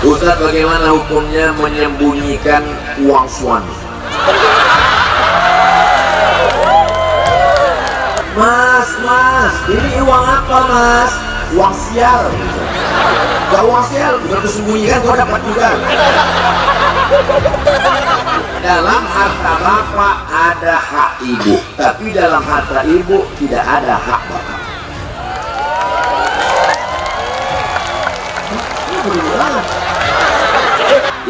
Ustaz, bagaimana hukumnya menyembunyikan uang suami? Mas, ini uang apa mas? Uang sial. Gak uang sial, bukan disembunyikan, kau dapat juga. Dalam harta bapak ada hak ibu, tapi dalam harta ibu tidak ada hak bapak.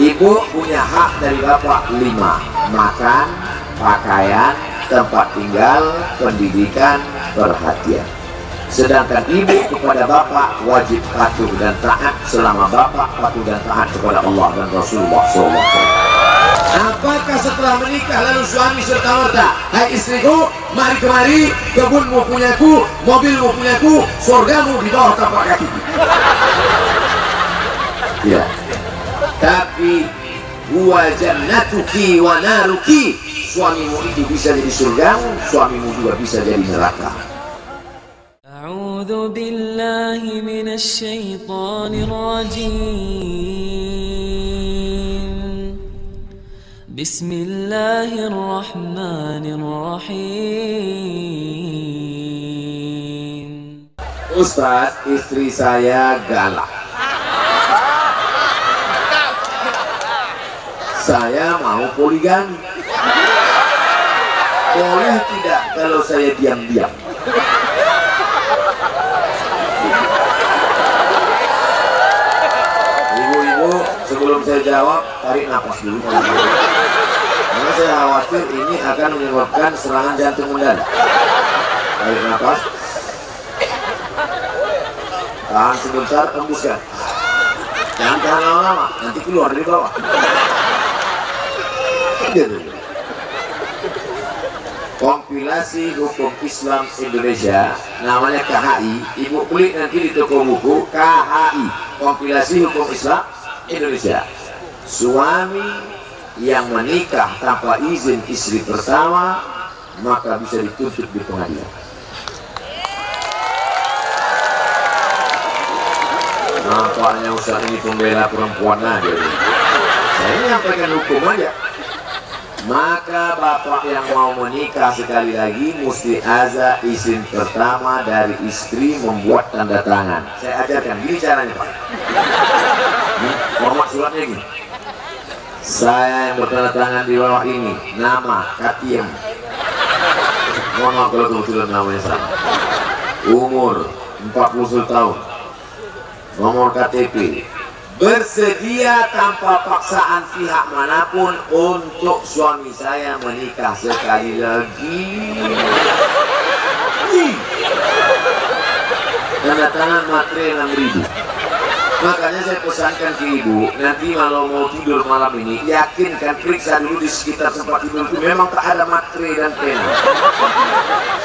Ibu punya hak dari bapak 5: makan, pakaian, tempat tinggal, pendidikan, perhatian. Sedangkan ibu kepada bapak wajib patuh dan taat selama bapak patuh dan taat kepada Allah dan Rasulullah SAW. Apakah setelah menikah lalu suami serta-merta, hai istriku, mari kemari, kebunmu punyaku, mobilmu punyaku, surgamu di bawah tapak kaki. Ya. Tapi huwa jannatuki wa naruki, suamimu itu bisa jadi surgamu, suamimu juga bisa jadi neraka. A'udzu billahi minasy syaithanir rajim. Bismillahirrahmanirrahim. Ustaz, istri saya galak. Saya mau poligami. Boleh tidak kalau saya diam-diam? Ibu-ibu, sebelum saya jawab, tarik nafas dulu. Karena saya khawatir ini akan menyebabkan serangan jantung mendadak. Tarik nafas. Tahan sebentar, hembuskan. Jangan tahan lama-lama, nanti keluar dari bawah. Kompilasi Hukum Islam Indonesia, namanya KHI. Ibu beli nanti di toko buku, KHI, Kompilasi Hukum Islam Indonesia. Suami yang menikah tanpa izin istri pertama maka bisa dituntut di pengadilan. Nampaknya Ustaz ini pembela perempuan aja. Saya menyampaikan hukum aja. Maka bapak yang mau menikah sekali lagi mesti ada izin pertama dari istri, membuat tanda tangan. Saya ajarkan, gini caranya Pak. Format suratnya gini. Saya yang bertanda tangan di bawah ini, nama Katiem. Mohon maaf kalau kebetulan namanya sama. Umur 40 tahun. Nomor KTP. Bersedia tanpa paksaan pihak manapun untuk suami saya menikah sekali lagi. Tanda tangan materai 6.000. Makanya saya pesankan ke ibu, nanti kalau mau tidur malam ini, yakinkan periksa dulu di sekitar tempat tidur itu memang tak ada materai dan pena.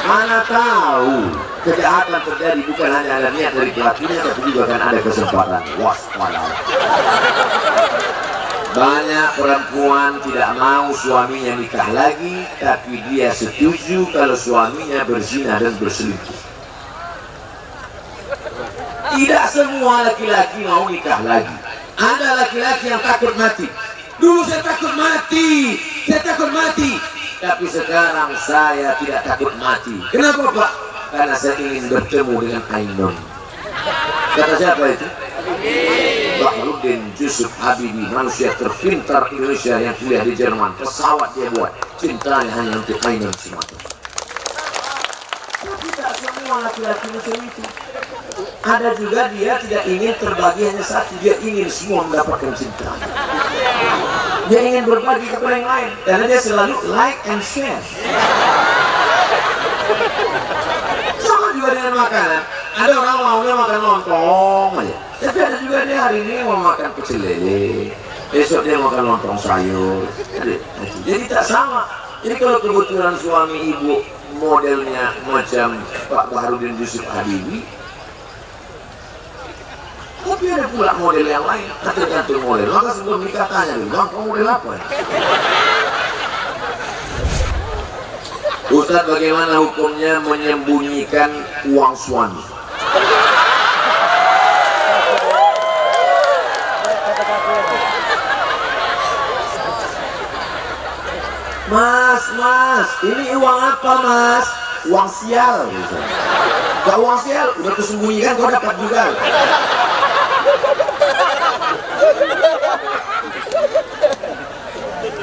Mana tahu kejahatan terjadi, bukan hanya ada niat dari pelakunya, tapi juga kan ada kesempatan. Waspada. Banyak perempuan tidak mau suaminya nikah lagi, tapi dia setuju kalau suaminya berzina dan berselingkuh. Tidak semua laki-laki mau nikah lagi. Ada laki-laki yang takut mati. Dulu saya takut mati, tapi sekarang saya tidak takut mati. Kenapa Pak? Karena saya ingin bertemu dengan Ainun. Kata siapa itu? Bahrudin Yusuf Habibi, manusia terpintar Indonesia yang kuliah di Jerman. Pesawat dia buat, cintanya hanya untuk Ainun semata. Tapi tidak semua laki-laki macam itu. Ada juga dia tidak ingin terbagi hanya satu, dia ingin semua mendapatkan cinta. Dia ingin berbagi kepada yang lain, karena dia selalu like and share. Sama juga dengan makanan. Ada orang maunya makan lontong aja, tapi ada juga dia hari ini mau makan pecel lele, besok dia makan lontong sayur. Jadi tak sama. Jadi kalau kebetulan suami ibu modelnya macam Pak Bahrudin Yusuf Habibi, tapi ada pula model yang lain, tergantung model. Maka sebelum nikah tanya dulu, Bang, kamu model apa? Ustaz, bagaimana hukumnya menyembunyikan uang suami? mas, ini uang apa mas? Uang sial gitu. Gak uang sial, udah kusembunyikan kau dapat juga.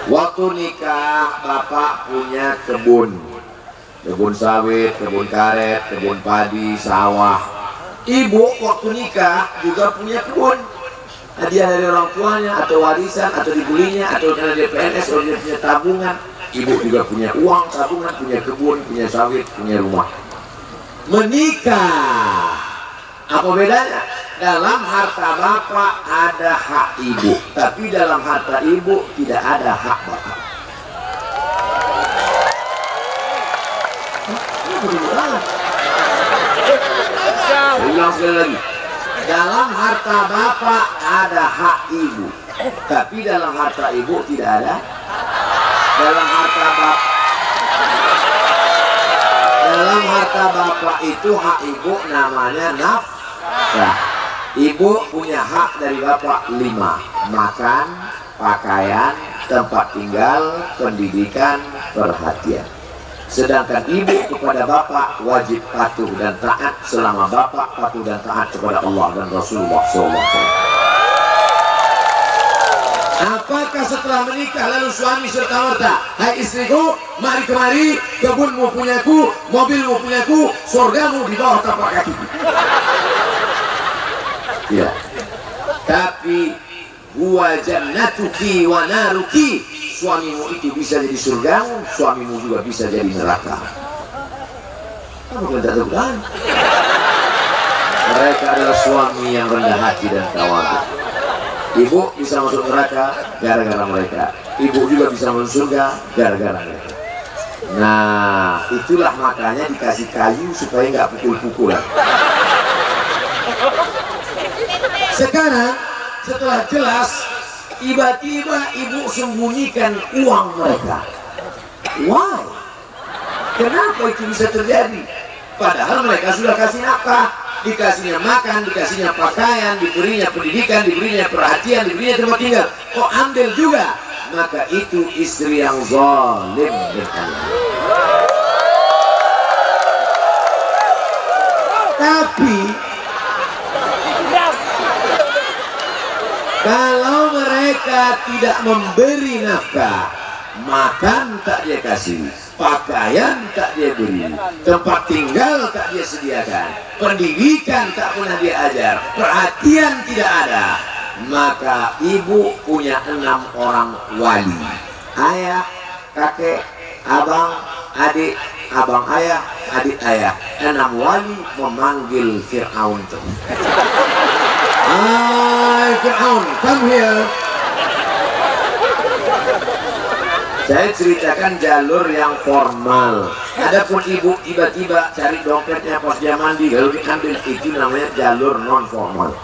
Waktu nikah bapak punya kebun sawit, kebun karet, kebun padi, sawah. Ibu waktu nikah juga punya kebun, hadiah dari orang tuanya atau warisan atau dibelinya atau karena dia PNS atau dia punya tabungan. Ibu juga punya uang tabungan, punya kebun, punya sawit, punya rumah. Menikah, apa bedanya? Dalam harta bapak ada hak ibu, tapi dalam harta ibu tidak ada hak bapak. Ulang sekali lagi. Dalam harta bapak ada hak ibu, tapi dalam harta ibu tidak ada. Dalam harta bapak itu hak ibu namanya nafkah. Ibu punya hak dari bapak 5: makan, pakaian, tempat tinggal, pendidikan, perhatian. Sedangkan ibu kepada bapak wajib patuh dan taat selama bapak patuh dan taat kepada Allah dan Rasulullah SAW. Apakah setelah menikah lalu suami serta-merta, hai istriku, mari kemari, kebunmu punyaku, mobilmu punyaku, surgamu di bawah tapak kakiku? Ya. Tapi huwa jannatuki wa naruki, suamimu itu bisa jadi surgamu, suamimu juga bisa jadi neraka. Kamu kan tak tahu kan? Mereka adalah suami yang rendah hati dan tawadu. Ibu bisa masuk neraka gara-gara mereka, ibu juga bisa masuk surga gara-gara mereka. Nah, itulah makanya dikasih kayu supaya nggak pukul-pukulan. Sekarang setelah jelas, tiba-tiba ibu sembunyikan uang mereka. Why? Kenapa itu bisa terjadi? Padahal mereka sudah kasih nafkah, dikasihnya makan, dikasihnya pakaian, diberinya pendidikan, diberinya perhatian, diberinya tempat tinggal. Kok ambil juga? Maka itu istri yang zalim dengan tapi kalau mereka tidak memberi nafkah, makan tak dia kasih, pakaian tak dia beri, tempat tinggal tak dia sediakan, pendidikan tak pernah dia ajar, perhatian tidak ada, maka ibu punya 6 orang wali: ayah, kakek, abang, adik, abang ayah, adik ayah. 6 wali memanggil Fir'aun itu. Hai Fir'aun, come here. Saya ceritakan jalur yang formal. Adapun ibu tiba-tiba cari dompetnya pas dia mandi lalu diambil, itu namanya jalur non formal.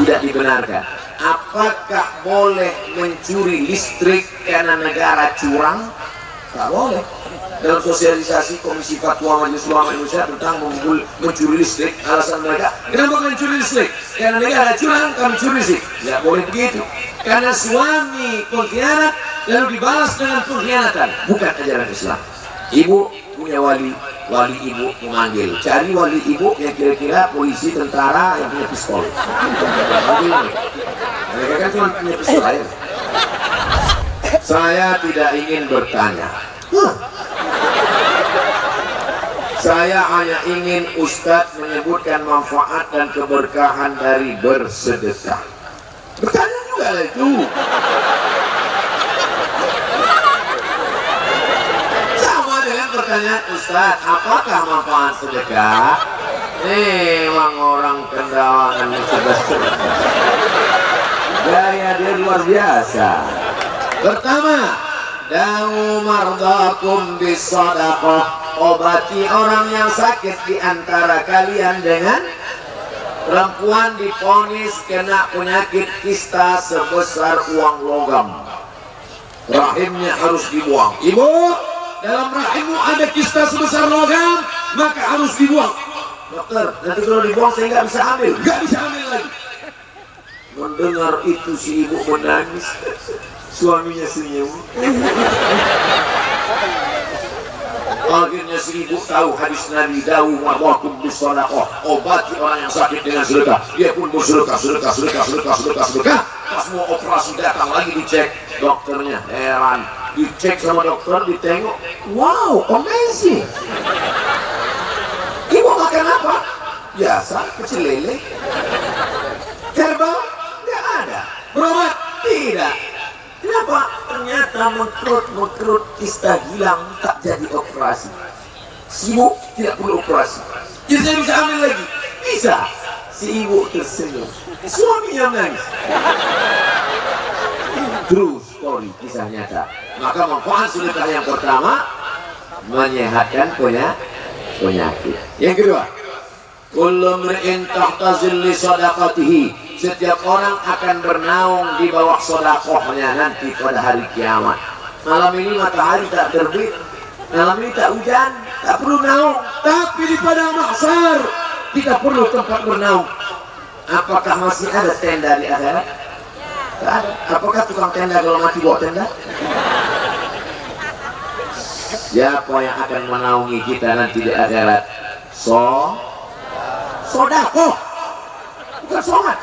Tidak dibenarkan. Apakah boleh mencuri listrik karena negara curang? Tak boleh. Dalam sosialisasi Komisi Fatwa Majelis Ulama Indonesia tentang mencuri listrik, alasan mereka, kenapa mencuri listrik? Karena negara curang, kami curi listrik. Tidak boleh begitu. Karena suami pengkhianat lalu dibalas dengan pengkhianatan, bukan ajaran Islam. Ibu punya wali, wali ibu memanggil, cari wali ibu yang kira-kira polisi, tentara yang punya pistol. Mereka kan cuma punya pistol aja. Saya tidak ingin bertanya. Saya hanya ingin Ustadz menyebutkan manfaat dan keberkahan dari bersedekah. Bertanya juga lah itu. Sama dengan pertanyaan Ustadz, apakah manfaat sedekah? Memang orang Kendawangan cerdas-cerdas. Gaya dia luar biasa. Pertama, da'u mardakum bisadaqah. Obati orang yang sakit di antara kalian dengan perempuan diponis kena penyakit kista sebesar uang logam. Rahimnya harus dibuang. Ibu, dalam rahimmu ada kista sebesar logam, maka harus dibuang. Dokter, nanti kalau dibuang saya nggak bisa ambil. Nggak bisa ambil lagi. Mendengar itu si ibu menangis. Suaminya senyum. Akhirnya si ibu tahu hadis Nabi Dawud marwakum bisadaqah, obati orang yang sakit dengan sedekah. Dia pun bersedekah. Pas mau operasi datang lagi dicek dokternya, heran. Dicek sama dokter, ditengok, wow, amazing. Ibu makan apa? Biasa, pecel lele. Herbal? Nggak ada. Berobat? Tidak. Kenapa? Ternyata mengkerut kista gilang tak jadi operasi. Si ibu tidak perlu operasi. Jadi saya bisa ambil lagi? Bisa. Si ibu tersenyum. Suaminya nangis. True story, kisah nyata. Maka manfaat sedekah yang pertama menyehatkan penyakit. Yang kedua, kullu mri'in tahta zilli sadaqatihi. Setiap orang akan bernaung di bawah sedekahnya nanti pada hari kiamat. Malam ini matahari tak terbit, malam ini tak hujan, tak perlu naung. Tapi di padang mahsyar kita perlu tempat bernaung. Apakah masih ada tenda di akhirat? Tak ada. Apakah tukang tenda kalau mati bawa tenda? Siapa yang akan menaungi kita nanti di akhirat? Sodakoh, bukan sholat.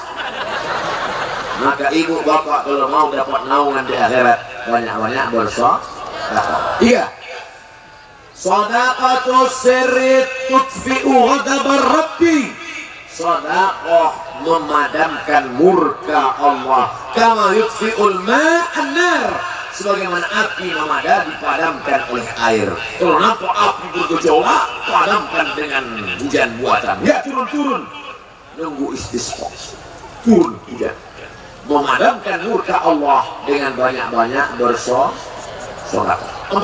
Maka ibu bapak kalau mau dapat naungan di akhirat, banyak-banyak bersedekah. Iya. Shadaqatu sirri tudfi'u ghadabar rabbi. Sedekah memadamkan murka Allah. Kama yudfi'ul ma'an nar. Sebagaimana api dipadamkan oleh air. Kalau nampak api bergejolak, padamkan dengan hujan buatan. Ya, turun. Nunggu istisqa. Turun hujan. Memadamkan murka Allah dengan banyak-banyak bersedekah. 4.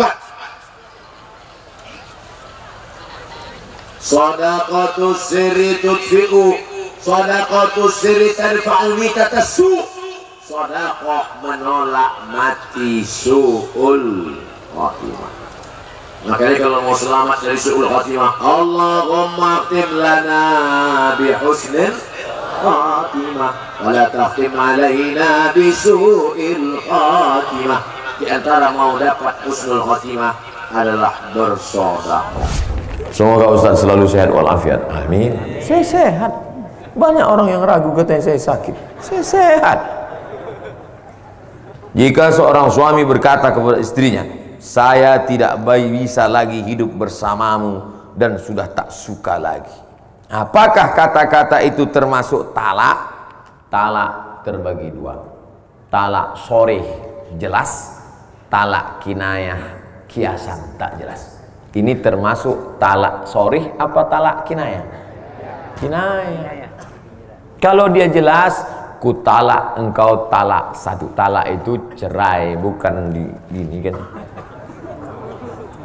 Shadaqatu sirri tudfi'u, shadaqatu sirri tarfa'u mitatas su'. Sedekah menolak mati su'ul khatimah. Makanya kalau mau selamat dari su'ul khatimah, Allahumma khtim lana bi husnil khatimah wa la takhtim alaina bi su'il khatimah. Di antara mau dapat husnul khatimah adalah bersedekah. Semoga Ustaz selalu sehat walafiat. Amin. Saya sehat. Banyak orang yang ragu katanya saya sakit. Saya sehat. Jika seorang suami berkata kepada istrinya, saya tidak bisa lagi hidup bersamamu dan sudah tak suka lagi. Apakah kata-kata itu termasuk talak? Talak terbagi dua. Talak sorih jelas, talak kinayah kiasan tak jelas. Ini termasuk talak sorih apa talak kinayah? Kinayah. Kalau dia jelas, ku talak engkau talak satu. Talak itu cerai, bukan ini kan.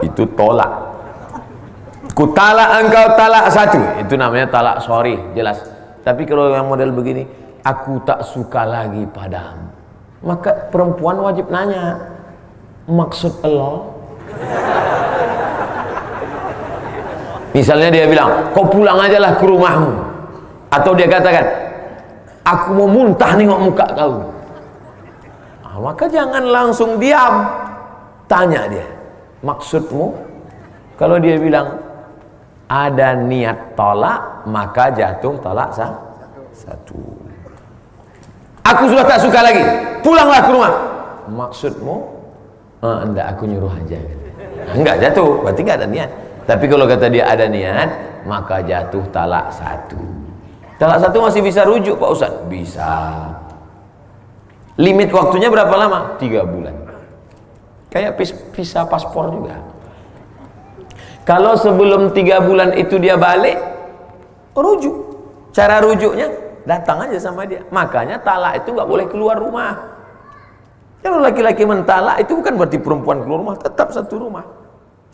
Itu tolak. Ku talak engkau talak satu. Itu namanya talak sorry, jelas. Tapi kalau yang model begini, aku tak suka lagi padamu, maka perempuan wajib nanya, maksud Allah? Misalnya dia bilang, kau pulang aja lah ke rumahmu. Atau dia katakan, aku mau muntah nengok muka kau. Maka jangan langsung diam. Tanya dia, maksudmu? Kalau dia bilang ada niat tolak, maka jatuh tolak satu. Aku sudah tak suka lagi, pulanglah ke rumah. Maksudmu? Enggak, aku nyuruh aja. Enggak jatuh, berarti enggak ada niat. Tapi kalau kata dia ada niat, maka jatuh talak satu. Talak satu masih bisa rujuk Pak Ustaz? Bisa. Limit waktunya berapa lama? 3 bulan. Kayak visa paspor juga. Kalau sebelum 3 bulan itu dia balik, rujuk. Cara rujuknya, datang aja sama dia. Makanya talak itu nggak boleh keluar rumah. Kalau laki-laki mentalak itu bukan berarti perempuan keluar rumah, tetap satu rumah.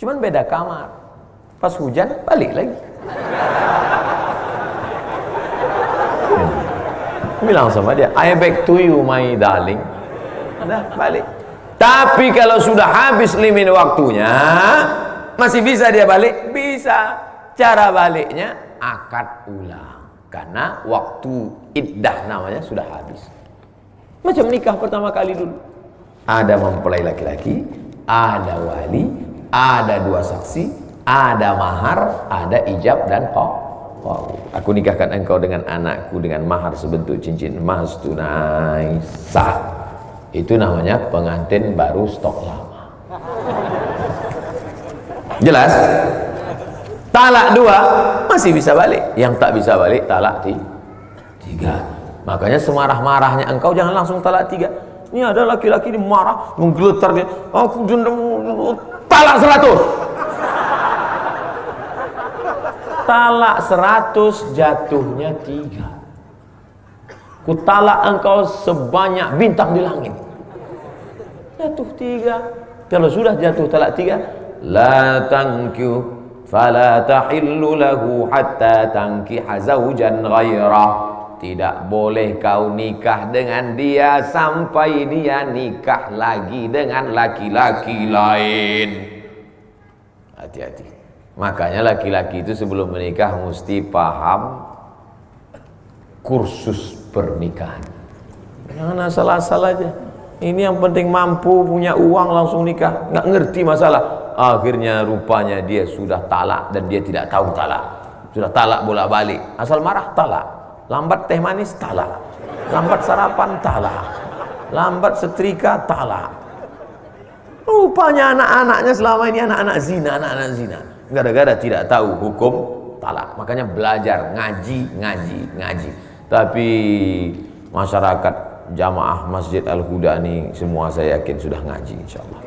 Cuman beda kamar. Pas hujan balik lagi. Bilang sama dia, I back to you my darling. Udah balik. Tapi kalau sudah habis limit waktunya, masih bisa dia balik? Bisa. Cara baliknya akad ulang, karena waktu iddah namanya sudah habis. Macam nikah pertama kali dulu, ada mempelai laki-laki, ada wali, Ada 2 saksi, ada mahar, ada ijab dan aku nikahkan engkau dengan anakku dengan mahar sebentuk cincin emas tunai sah. Itu namanya pengantin baru stok lama. Jelas? Talak 2 masih bisa balik, yang tak bisa balik talak 3. Makanya semarah-marahnya engkau jangan langsung talak 3. Ini ada laki-laki ini marah, menggeletar dia, aku talak 100. Talak 100 jatuhnya 3. Ku talak engkau sebanyak bintang di langit. Jatuh 3. Kalau sudah jatuh talak 3, la tankiu fala tahillu lahu hatta tankiha zawjan ghairah. Tidak boleh kau nikah dengan dia sampai dia nikah lagi dengan laki-laki lain. Hati-hati. Makanya laki-laki itu sebelum menikah mesti paham kursus pernikahan. Jangan asal-asal aja. Ini yang penting mampu, punya uang langsung nikah, nggak ngerti masalah. Akhirnya rupanya dia sudah talak dan dia tidak tahu talak. Sudah talak bolak-balik. Asal marah talak. Lambat teh manis talak. Lambat sarapan talak. Lambat setrika talak. Rupanya anak-anaknya selama ini anak-anak zina. Gara-gara tidak tahu hukum talak. Makanya belajar ngaji. Tapi masyarakat jamaah Masjid Al-Huda ini semua saya yakin sudah ngaji insyaallah.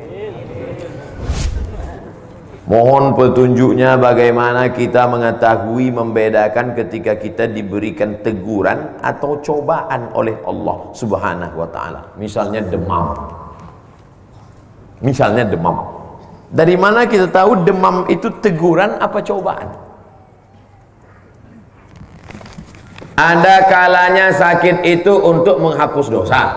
Mohon petunjuknya bagaimana kita mengetahui membedakan ketika kita diberikan teguran atau cobaan oleh Allah Subhanahu wa taala. Misalnya demam. Dari mana kita tahu demam itu teguran apa cobaan? Ada kalanya sakit itu untuk menghapus dosa.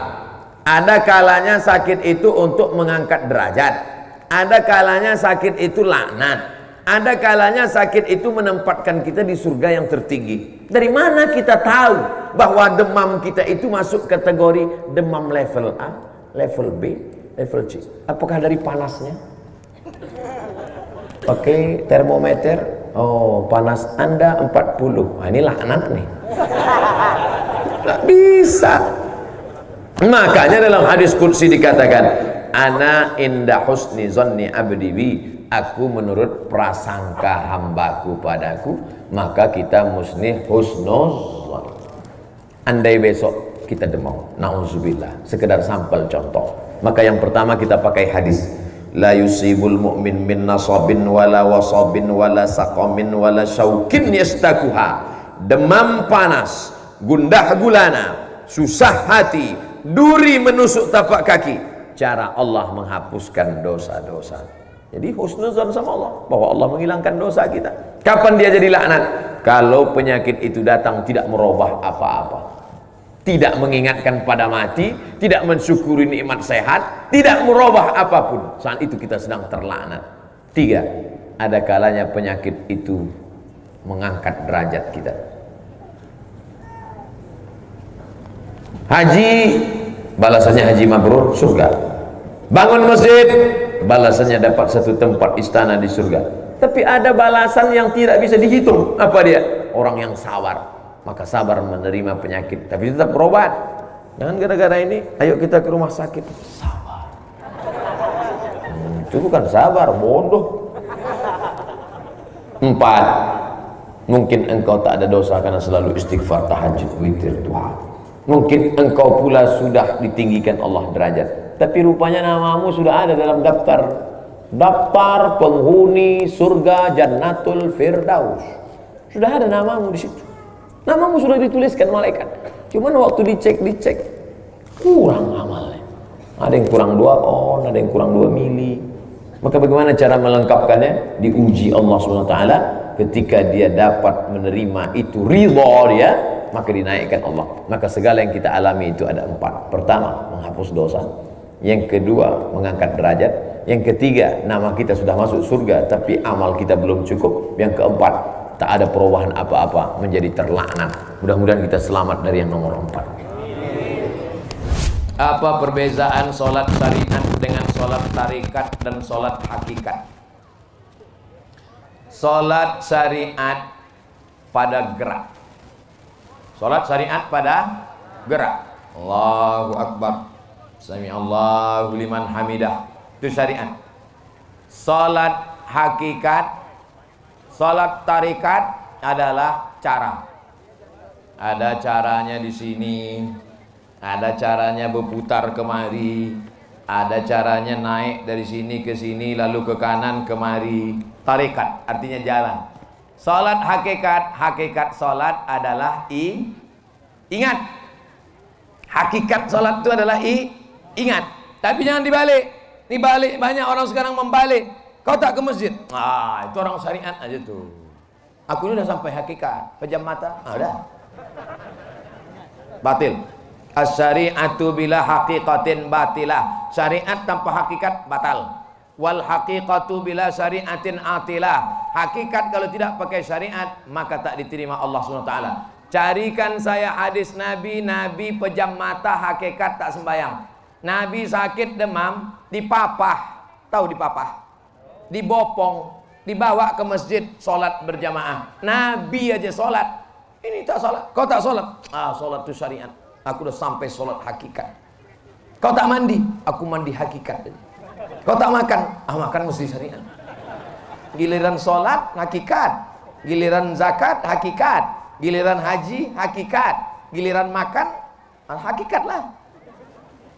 Ada kalanya sakit itu untuk mengangkat derajat. Ada kalanya sakit itu laknat. Ada kalanya sakit itu menempatkan kita di surga yang tertinggi. Dari mana kita tahu bahwa demam kita itu masuk kategori demam level A, level B, level C? Apakah dari panasnya? Pakai termometer, oh panas Anda 40. Nah, ini laknat nih. Tak bisa. Makanya dalam hadis qudsi dikatakan, ana inda husni zanni abdi bi, aku menurut prasangka hambaku padaku, maka kita mesti husnuzan. Andai besok kita demam, nauzubillah, sekedar sampel contoh, maka yang pertama kita pakai hadis, la yusibul mu'min min nasabin wala wasabin wala saqamin wala syaukin yastakuha. Demam panas, gundah gulana, susah hati, duri menusuk tapak kaki, cara Allah menghapuskan dosa-dosa. Jadi husnuzan sama Allah, bahwa Allah menghilangkan dosa kita. Kapan dia jadi laknat? Kalau penyakit itu datang tidak merubah apa-apa, tidak mengingatkan pada mati, tidak mensyukuri nikmat sehat, tidak merubah apapun, saat itu kita sedang terlaknat. 3, ada kalanya penyakit itu mengangkat derajat kita. Haji, balasannya haji mabrur, surga. Bangun masjid, balasannya dapat satu tempat istana di surga. Tapi ada balasan yang tidak bisa dihitung. Apa dia? Orang yang sabar, maka sabar menerima penyakit, tapi tetap berobat. Jangan gara-gara ini ayo kita ke rumah sakit. Sabar. Itu bukan sabar, bodoh. 4, mungkin engkau tak ada dosa karena selalu istighfar, tahajud, witir, duha. Mungkin engkau pula sudah ditinggikan Allah derajat, tapi rupanya namamu sudah ada dalam daftar penghuni surga Jannatul Firdaus. Sudah ada namamu di situ. Namamu sudah dituliskan malaikat. Cuman waktu dicek kurang amalnya. Ada yang kurang 2 on, ada yang kurang 2 mili. Maka bagaimana cara melengkapkannya? Diuji Allah SWT. Ketika dia dapat menerima itu ridha dia, maka dinaikkan Allah. Maka segala yang kita alami itu ada 4. Pertama, menghapus dosa. Yang kedua, mengangkat derajat. Yang ketiga, nama kita sudah masuk surga, tapi amal kita belum cukup. Yang keempat, tak ada perubahan apa-apa, menjadi terlaknat. Mudah-mudahan kita selamat dari yang nomor 4. Apa perbezaan sholat syariat dengan sholat tarikat dan sholat hakikat? Salat syariat pada gerak. Salat syariat pada gerak. Allahu Akbar, Sami Allahu liman hamidah, itu syariat. Salat hakikat, salat tarikat adalah cara. Ada caranya di sini, ada caranya berputar kemari, ada caranya naik dari sini ke sini lalu ke kanan kemari. Tarikat artinya jalan. Salat hakikat, hakikat salat adalah ingat. Hakikat salat itu adalah ingat. Tapi jangan dibalik. Dibalik, banyak orang sekarang membalik. Kau tak ke masjid? Itu orang syariat aja tuh. Aku ini udah sampai hakikat. Pejam mata, udah. Batil. As-syari'atu bila haqiqatin batilah. Syariat tanpa hakikat batal. Wal haqiqatu bila syari'atin atilah. Hakikat kalau tidak pakai syariat maka tak diterima Allah SWT. Carikan saya hadis Nabi, Nabi pejam mata hakikat tak sembahyang. Nabi sakit demam, dipapah. Tahu dipapah? Dibopong, dibawa ke masjid, sholat berjamaah. Nabi aja sholat, ini tak sholat. Kau tak sholat? Sholat itu syariat. Aku udah sampai sholat hakikat. Kau tak mandi? Aku mandi hakikat. Kau tak makan? Makan mesti syariat. Giliran sholat hakikat, giliran zakat hakikat, giliran haji hakikat, giliran makan hakikat lah.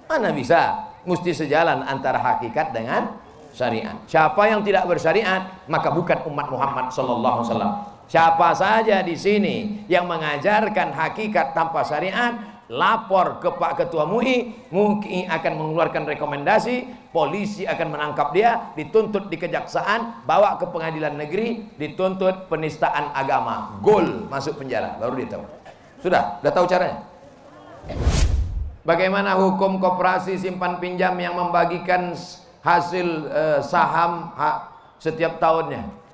Mana bisa? Mesti sejalan antara hakikat dengan syariat. Siapa yang tidak bersyariat maka bukan umat Muhammad sallallahu alaihi wasallam. Siapa saja di sini yang mengajarkan hakikat tanpa syariat, lapor ke Pak Ketua MUI, MUI akan mengeluarkan rekomendasi, polisi akan menangkap dia, dituntut di kejaksaan, bawa ke pengadilan negeri, dituntut penistaan agama, gol, masuk penjara, baru dia tahu. Sudah tahu caranya. Bagaimana hukum koperasi simpan pinjam yang membagikan hasil saham setiap tahunnya?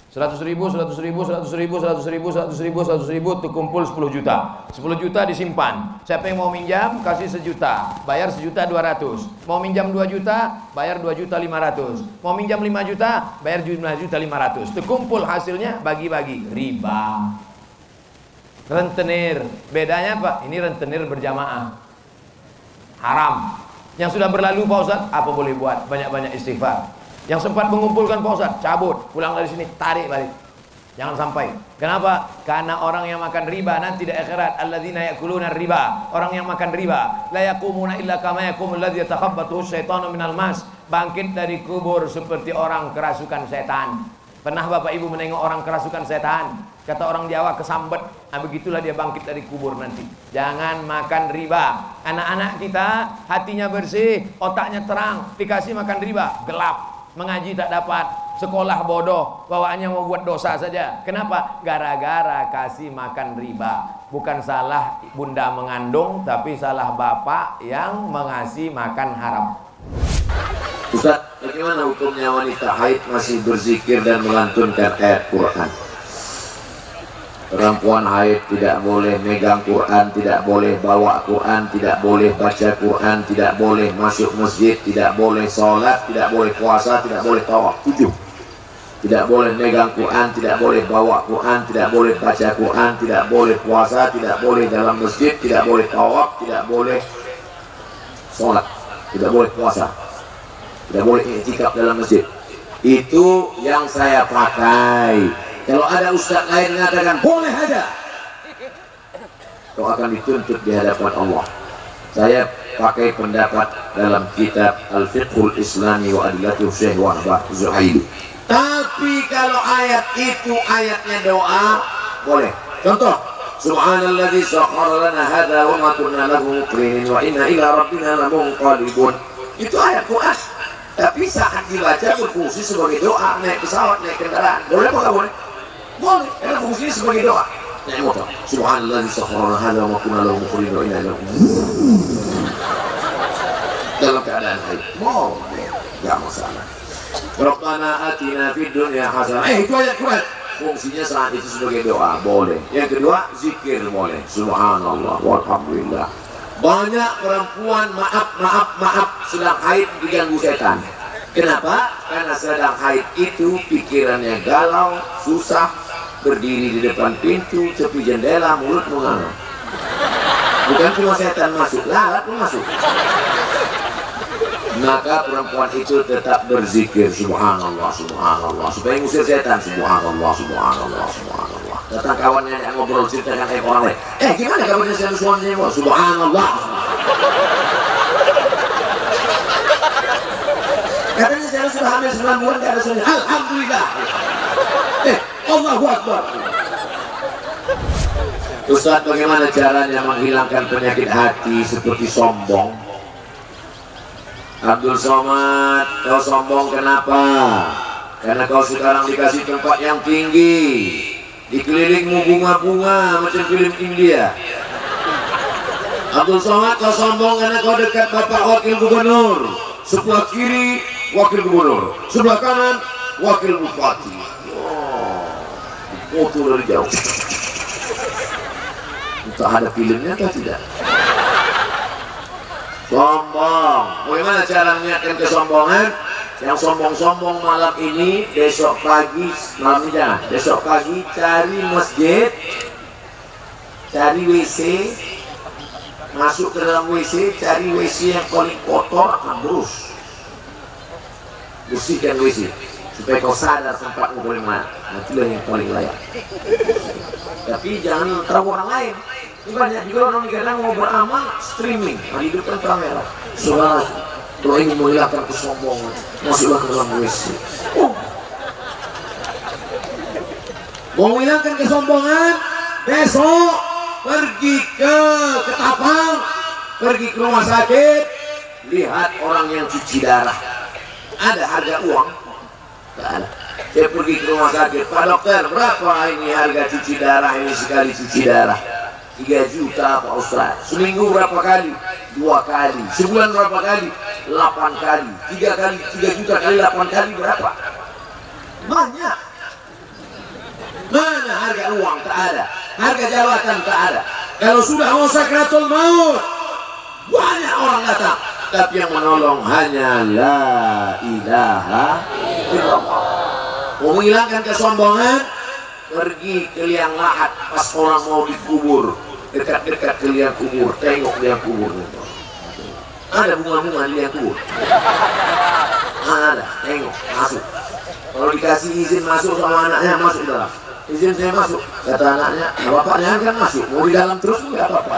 100 ribu, 100 ribu, 100 ribu, 100 ribu, 100 ribu, 100 ribu, terkumpul 10 juta. 10 juta disimpan. Siapa yang mau minjam, kasih 1 juta, bayar 1.200.000. Mau minjam 2 juta, bayar 2.500.000. Mau minjam 5 juta, bayar 5.500.000. Terkumpul hasilnya, bagi-bagi. Riba. Rentenir. Bedanya apa? Ini rentenir berjamaah. Haram. Yang sudah berlalu Pak Ustaz, apa boleh buat? Banyak-banyak istighfar. Yang sempat mengumpulkan Pak Ustaz, cabut, pulang dari sini, tarik balik. Jangan sampai. Kenapa? Karena orang yang makan riba nanti di akhirat, alladzina yakuluna riba, orang yang makan riba, la yaqumuna illa kama yaqumul ladzi yatakhabbathu syaitanu minal mas, bangkit dari kubur seperti orang kerasukan setan. Pernah Bapak Ibu menengok orang kerasukan setan? Kata orang Jawa, kesambet. Begitulah dia bangkit dari kubur nanti. Jangan makan riba. Anak-anak kita hatinya bersih, otaknya terang, dikasih makan riba, gelap. Mengaji tak dapat, sekolah bodoh, bawaannya mau buat dosa saja. Kenapa? Gara-gara kasih makan riba. Bukan salah bunda mengandung, tapi salah bapak yang mengasih makan haram. Ustaz, bagaimana hukumnya wanita haid masih berzikir dan melantunkan ayat Quran? Perempuan haid tidak boleh megang Quran, tidak boleh bawa Quran, tidak boleh baca Quran, tidak boleh masuk masjid, tidak boleh sholat, tidak boleh puasa, tidak boleh tawaf. 7. Tidak boleh megang Quran, tidak boleh bawa Quran, tidak boleh baca Quran, tidak boleh puasa, tidak boleh dalam masjid, tidak boleh tawaf, tidak boleh sholat, tidak boleh puasa, tidak boleh i'tikaf dalam masjid. Itu yang saya pakai. Kalau ada ustaz lain mengatakan boleh ada, kau akan dituntut di hadapan Allah. Saya pakai pendapat dalam kitab Al-Fiqhul Islami wa Adillatuh Syekh Wahbah Zuhaili. Tapi kalau ayat itu ayatnya doa, boleh. Contoh, Subhanalladzi sakhkhara lana hadza wa ma kunna lahu muqrinin wa inna ila rabbina lamunqalibun. Itu ayat Quran. Tapi saat dibaca berfungsi sebagai doa, naik pesawat, naik kendaraan. Boleh apa enggak boleh? Boleh, karena fungsinya sebagai doa. Naik motor, Subhanalladzi sakhkhara lana hadza wa ma kunna lahu muqrinin wa inna ila rabbina. Dalam keadaan haid, boleh, enggak masalah. Rabbana atina fid dunya hasanah. Itu ayat Quran. Fungsinya saat itu sebagai doa, boleh. Yang kedua, zikir boleh. Subhanallah walhamdulillah. Banyak perempuan maaf sedang haid diganggu setan. Kenapa? Karena sedang haid itu pikirannya galau, susah, berdiri di depan pintu, tepi jendela, mulut menganga. Bukan cuma setan masuk, lalat pun masuk. Maka perempuan itu tetap berzikir subhanallah, subhanallah, supaya ngusir setan. Subhanallah, subhanallah, subhanallah. Datang kawannya yang ngobrol ceritakan orang lain, gimana kabarnya suaminya? Subhanallah. Katanya saya sudah hamil 9 bulan gak ada suami. Alhamdulillah. Allahu Akbar. Ustaz, bagaimana caranya menghilangkan penyakit hati seperti sombong? Abdul Somad, kau sombong kenapa? Karena kau sekarang dikasih tempat yang tinggi, dikelilingmu bunga-bunga macam film India. Abdul Somad, kau sombong karena kau dekat Bapak Wakil Gubernur. Sebelah kiri Wakil Gubernur, sebelah kanan Wakil Bupati. Foto dari jauh. Entah ada filmnya atau tidak. Sombong. Bagaimana cara mengingatkan kesombongan? Yang sombong-sombong malam ini, besok pagi, malam ini jangan. Besok pagi cari masjid, cari WC, masuk ke dalam WC, cari WC yang paling kotor, terus bersihkan WC supaya kau sadar tempatmu paling mana. Nah, itulah yang paling layak. Tapi jangan terlalu orang lain. Ini banyak juga orang kadang mau beramal streaming, menghidupkan kamera. Soalnya kalau ingin menghilangkan kesombongan, masuklah ke dalam WC. Mau menghilangkan kesombongan, besok pergi ke Ketapang, pergi ke rumah sakit, lihat orang yang cuci darah. Ada harga uang? Tidak ada. Saya pergi ke rumah sakit, Pak dokter, berapa ini harga cuci darah ini sekali cuci darah? 3 juta Pak Ustaz. Seminggu berapa kali? 2 kali. Sebulan berapa kali? 8 kali. 3 juta kali 8 kali berapa? Banyak. Mana harga uang? Tak ada. Harga jabatan tak ada. Kalau sudah mau sakratul maut, banyak orang datang. Tapi yang menolong hanya la ilaha illallah. Mau menghilangkan kesombongan, pergi ke liang lahat pas orang mau dikubur, dekat-dekat ke liang kubur, tengok liang kubur. Ada bunga-bunga di liang kubur. Ada, tengok, masuk. Kalau dikasih izin masuk sama anaknya, masuk dalam. Izin saya masuk, kata anaknya, bapaknya kan masuk, mau di dalam terus nggak apa-apa.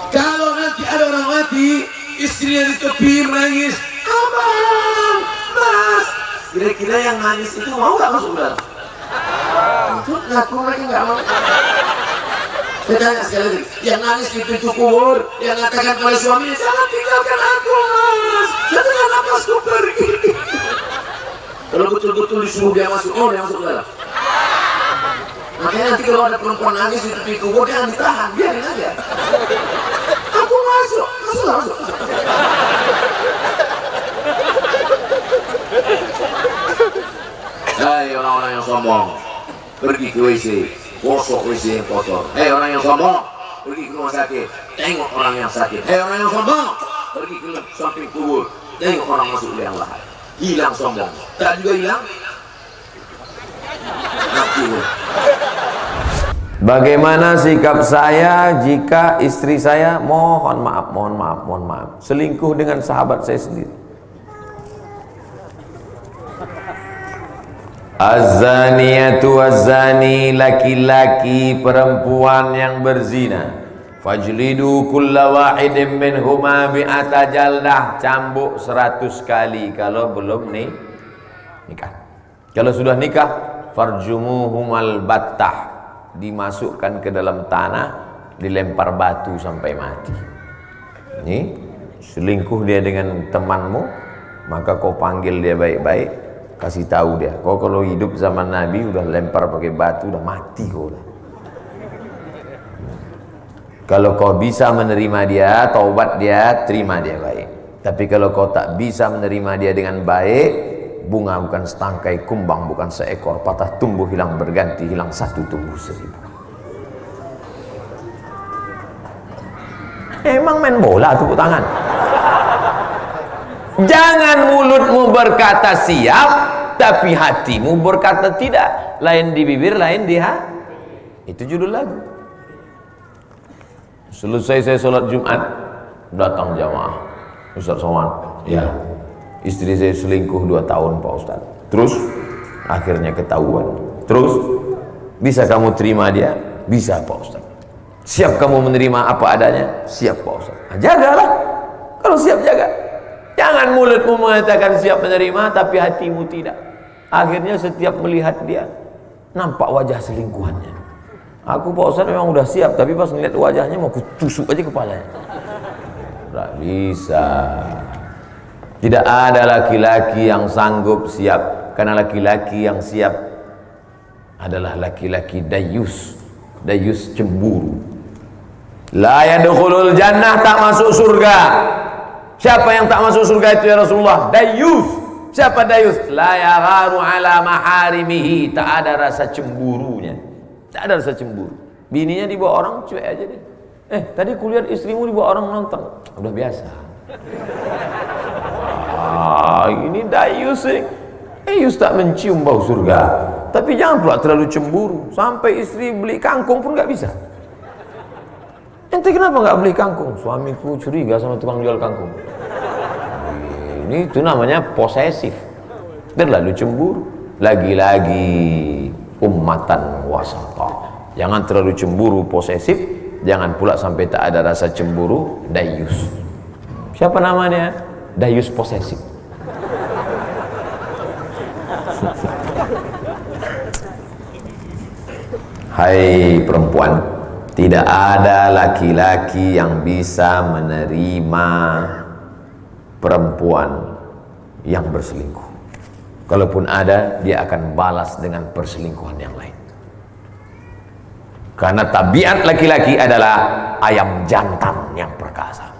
Kalau nanti ada orang mati, istrinya di tepi menangis, abang, mas. Kira-kira yang nangis itu mau nggak masuk ke dalam? Itu ngaku lagi nggak mau. Saya tanya sekali lagi, yang nangis di pintu kubur, yang mengatakan kepada suaminya, jangan tinggalkan aku mas, jangan napasku pergi. Kalau betul-betul disuruh dia masuk, dia masuk ke dalam. Makanya nanti kalau ada perempuan nangis di tepi kubur, jangan ditahan, biarin aja. Aku masuk. Hai orang-orang yang sombong, pergi ke WC, gosok WC yang kotor. Hei orang yang sombong, pergi ke rumah sakit, tengok orang yang sakit. Hei orang yang sombong, pergi ke samping kubur, tengok orang masuk liang lahat. Hilang sombong. Tak juga hilang. Bagaimana sikap saya jika istri saya mohon maaf selingkuh dengan sahabat saya sendiri? Az-zaniyatu waz-zani, laki-laki perempuan yang berzina, fajlidu kulla wahidin minhuma bi'ata jaldah, cambuk 100 kali kalau belum nikah. Kalau sudah nikah, farjumuhumal battah, dimasukkan ke dalam tanah, dilempar batu sampai mati. Ini selingkuh dia dengan temanmu, maka kau panggil dia baik-baik, kasih tahu dia, kau kalau hidup zaman Nabi udah lempar pakai batu, udah mati kau dah. Kalau kau bisa menerima dia, taubat dia, terima dia baik. Tapi kalau kau tak bisa menerima dia dengan baik, bunga bukan setangkai, kumbang bukan seekor, patah tumbuh hilang berganti, hilang satu tumbuh 1000. Emang main bola tepuk tangan? Jangan mulutmu berkata siap, tapi hatimu berkata tidak. Lain di bibir, lain di hati. Itu judul lagu. Selesai saya sholat Jumat, datang jamaah. Ustaz Somad, ya, istri saya selingkuh 2 tahun Pak Ustaz. Terus akhirnya ketahuan. Terus bisa kamu terima dia? Bisa Pak Ustaz. Siap kamu menerima apa adanya? Siap Pak Ustaz. Nah, jagalah. Kalau siap jaga. Jangan mulutmu mengatakan siap menerima tapi hatimu tidak. Akhirnya setiap melihat dia nampak wajah selingkuhannya. Aku Pak Ustaz memang udah siap, tapi pas ngeliat wajahnya mau kutusuk aja kepalanya. Tidak bisa. Tidak ada laki-laki yang sanggup siap. Karena laki-laki yang siap adalah laki-laki dayus. Dayus cemburu. La yadkhulul jannah, tak masuk surga. Siapa yang tak masuk surga itu ya Rasulullah? Dayus. Siapa dayus? La yagharu ala maharimihi. Tak ada rasa cemburunya. Tak ada rasa cemburu. Bininya dibawa orang, cuek aja deh. Tadi kulihat istrimu dibawa orang nonton. Udah biasa. Ini dayus sih. Dayus tak mencium bau surga. Tapi jangan pula terlalu cemburu. Sampai istri beli kangkung pun gak bisa. Ente kenapa gak beli kangkung? Suamiku curiga sama tukang jual kangkung. Ini itu namanya posesif. Terlalu cemburu. Lagi-lagi ummatan wasata. Jangan terlalu cemburu posesif, jangan pula sampai tak ada rasa cemburu dayus. Siapa namanya? Dayus posesif. Hai perempuan, tidak ada laki-laki yang bisa menerima perempuan yang berselingkuh. Kalaupun ada, dia akan balas dengan perselingkuhan yang lain. Karena tabiat laki-laki adalah ayam jantan yang perkasa.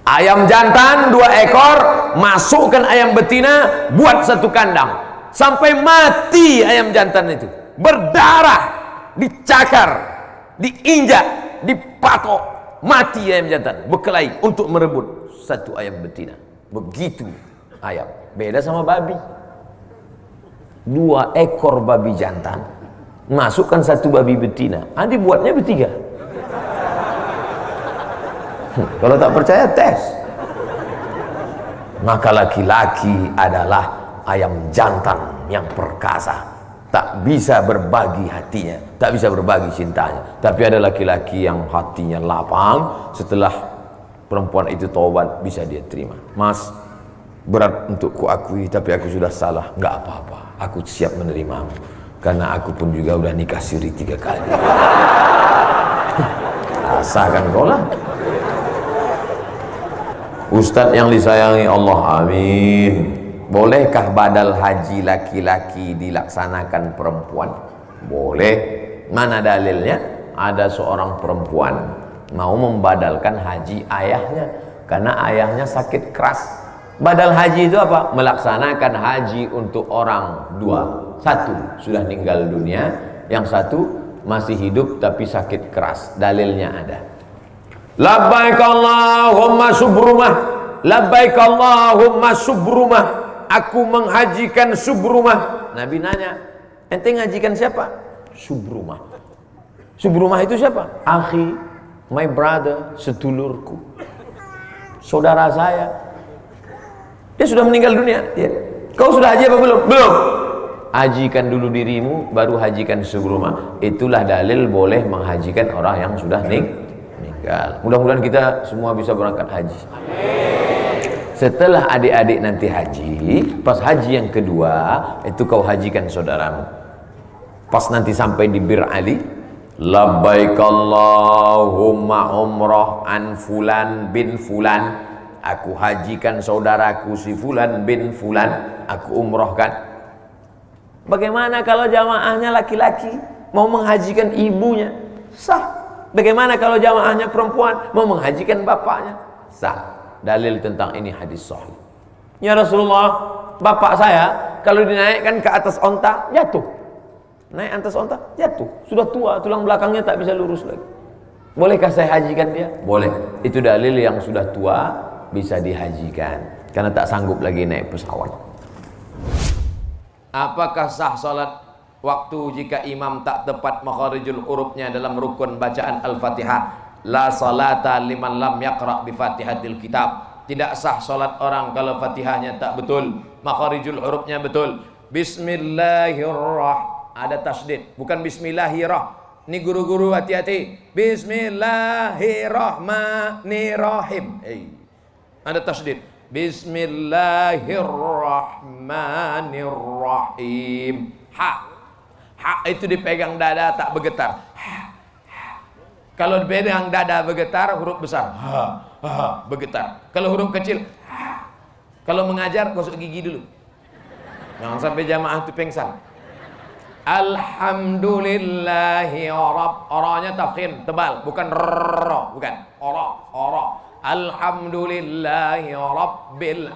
Ayam jantan 2 ekor, masukkan ayam betina, buat 1 kandang. Sampai mati ayam jantan itu. Berdarah, dicakar, diinjak, dipatok. Mati ayam jantan, berkelahi untuk merebut 1 ayam betina. Begitu ayam. Beda sama babi. 2 ekor babi jantan, masukkan 1 babi betina, dibuatnya bertiga. Kalau tak percaya tes. Maka laki-laki adalah ayam jantan yang perkasa, tak bisa berbagi hatinya, tak bisa berbagi cintanya. Tapi ada laki-laki yang hatinya lapang, setelah perempuan itu taubat bisa dia terima. Mas, berat untuk kuakui, tapi aku sudah salah. Nggak apa-apa, aku siap menerimamu. Karena aku pun juga udah nikah siri 3 kali. Rasakan kau lah. Ustadz yang disayangi Allah, amin. Bolehkah badal haji laki-laki dilaksanakan perempuan? Boleh. Mana dalilnya? Ada seorang perempuan mau membadalkan haji ayahnya karena ayahnya sakit keras. Badal haji itu apa? Melaksanakan haji untuk orang 2. 1 sudah meninggal dunia, yang 1 masih hidup tapi sakit keras. Dalilnya ada. Labbaik Allahumma subrumah, labbaik Allahumma subrumah, aku menghajikan subrumah. Nabi nanya, ente ngajikan siapa? Subrumah. Subrumah itu siapa? Akhi, my brother, sedulurku, saudara saya. Dia sudah meninggal dunia. Ya. Kau sudah haji apa belum? Belum. Hajikan dulu dirimu, baru hajikan subrumah. Itulah dalil boleh menghajikan orang yang sudah meninggal. Mudah-mudahan kita semua bisa berangkat haji. Setelah adik-adik nanti haji, pas haji yang kedua, itu kau hajikan saudaramu. Pas nanti sampai di Bir Ali, labbaik Allahumma umrah an fulan bin fulan, aku hajikan saudaraku si fulan bin fulan, aku umrohkan. Bagaimana kalau jamaahnya laki-laki mau menghajikan ibunya? Sah. Bagaimana kalau jamaahnya perempuan mau menghajikan bapaknya? Sah. Dalil tentang ini hadis sahih. Ya Rasulullah, bapak saya kalau dinaikkan ke atas onta jatuh. Naik atas onta jatuh. Sudah tua, tulang belakangnya tak bisa lurus lagi. Bolehkah saya hajikan dia? Boleh. Itu dalil yang sudah tua bisa dihajikan. karena tak sanggup lagi naik pesawat. Apakah sah salat waktu jika imam tak tepat makharijul hurufnya dalam rukun bacaan Al-Fatihah? La salata liman lam yaqra bi Fatihatil kitab. Tidak sah salat orang kalau Fatihahnya tak betul, makharijul hurufnya betul. Bismillahirrahmanirrahim. Ada tasdid, bukan bismillahirrahmanirrahim. Ini guru-guru hati-hati. Bismillahirrahmanirrahim. Ada tasdid. Bismillahirrahmanirrahim. Ha itu dipegang dada tak bergetar. Kalau dipegang dada bergetar, huruf besar. Bergetar. Kalau huruf kecil, kalau mengajar gosok gigi dulu. Jangan sampai jamaah itu pengsan. Alhamdulillahi Rabb. Oranya tafkhim, tebal, bukan ro, bukan. Oro. Alhamdulillahi Rabbil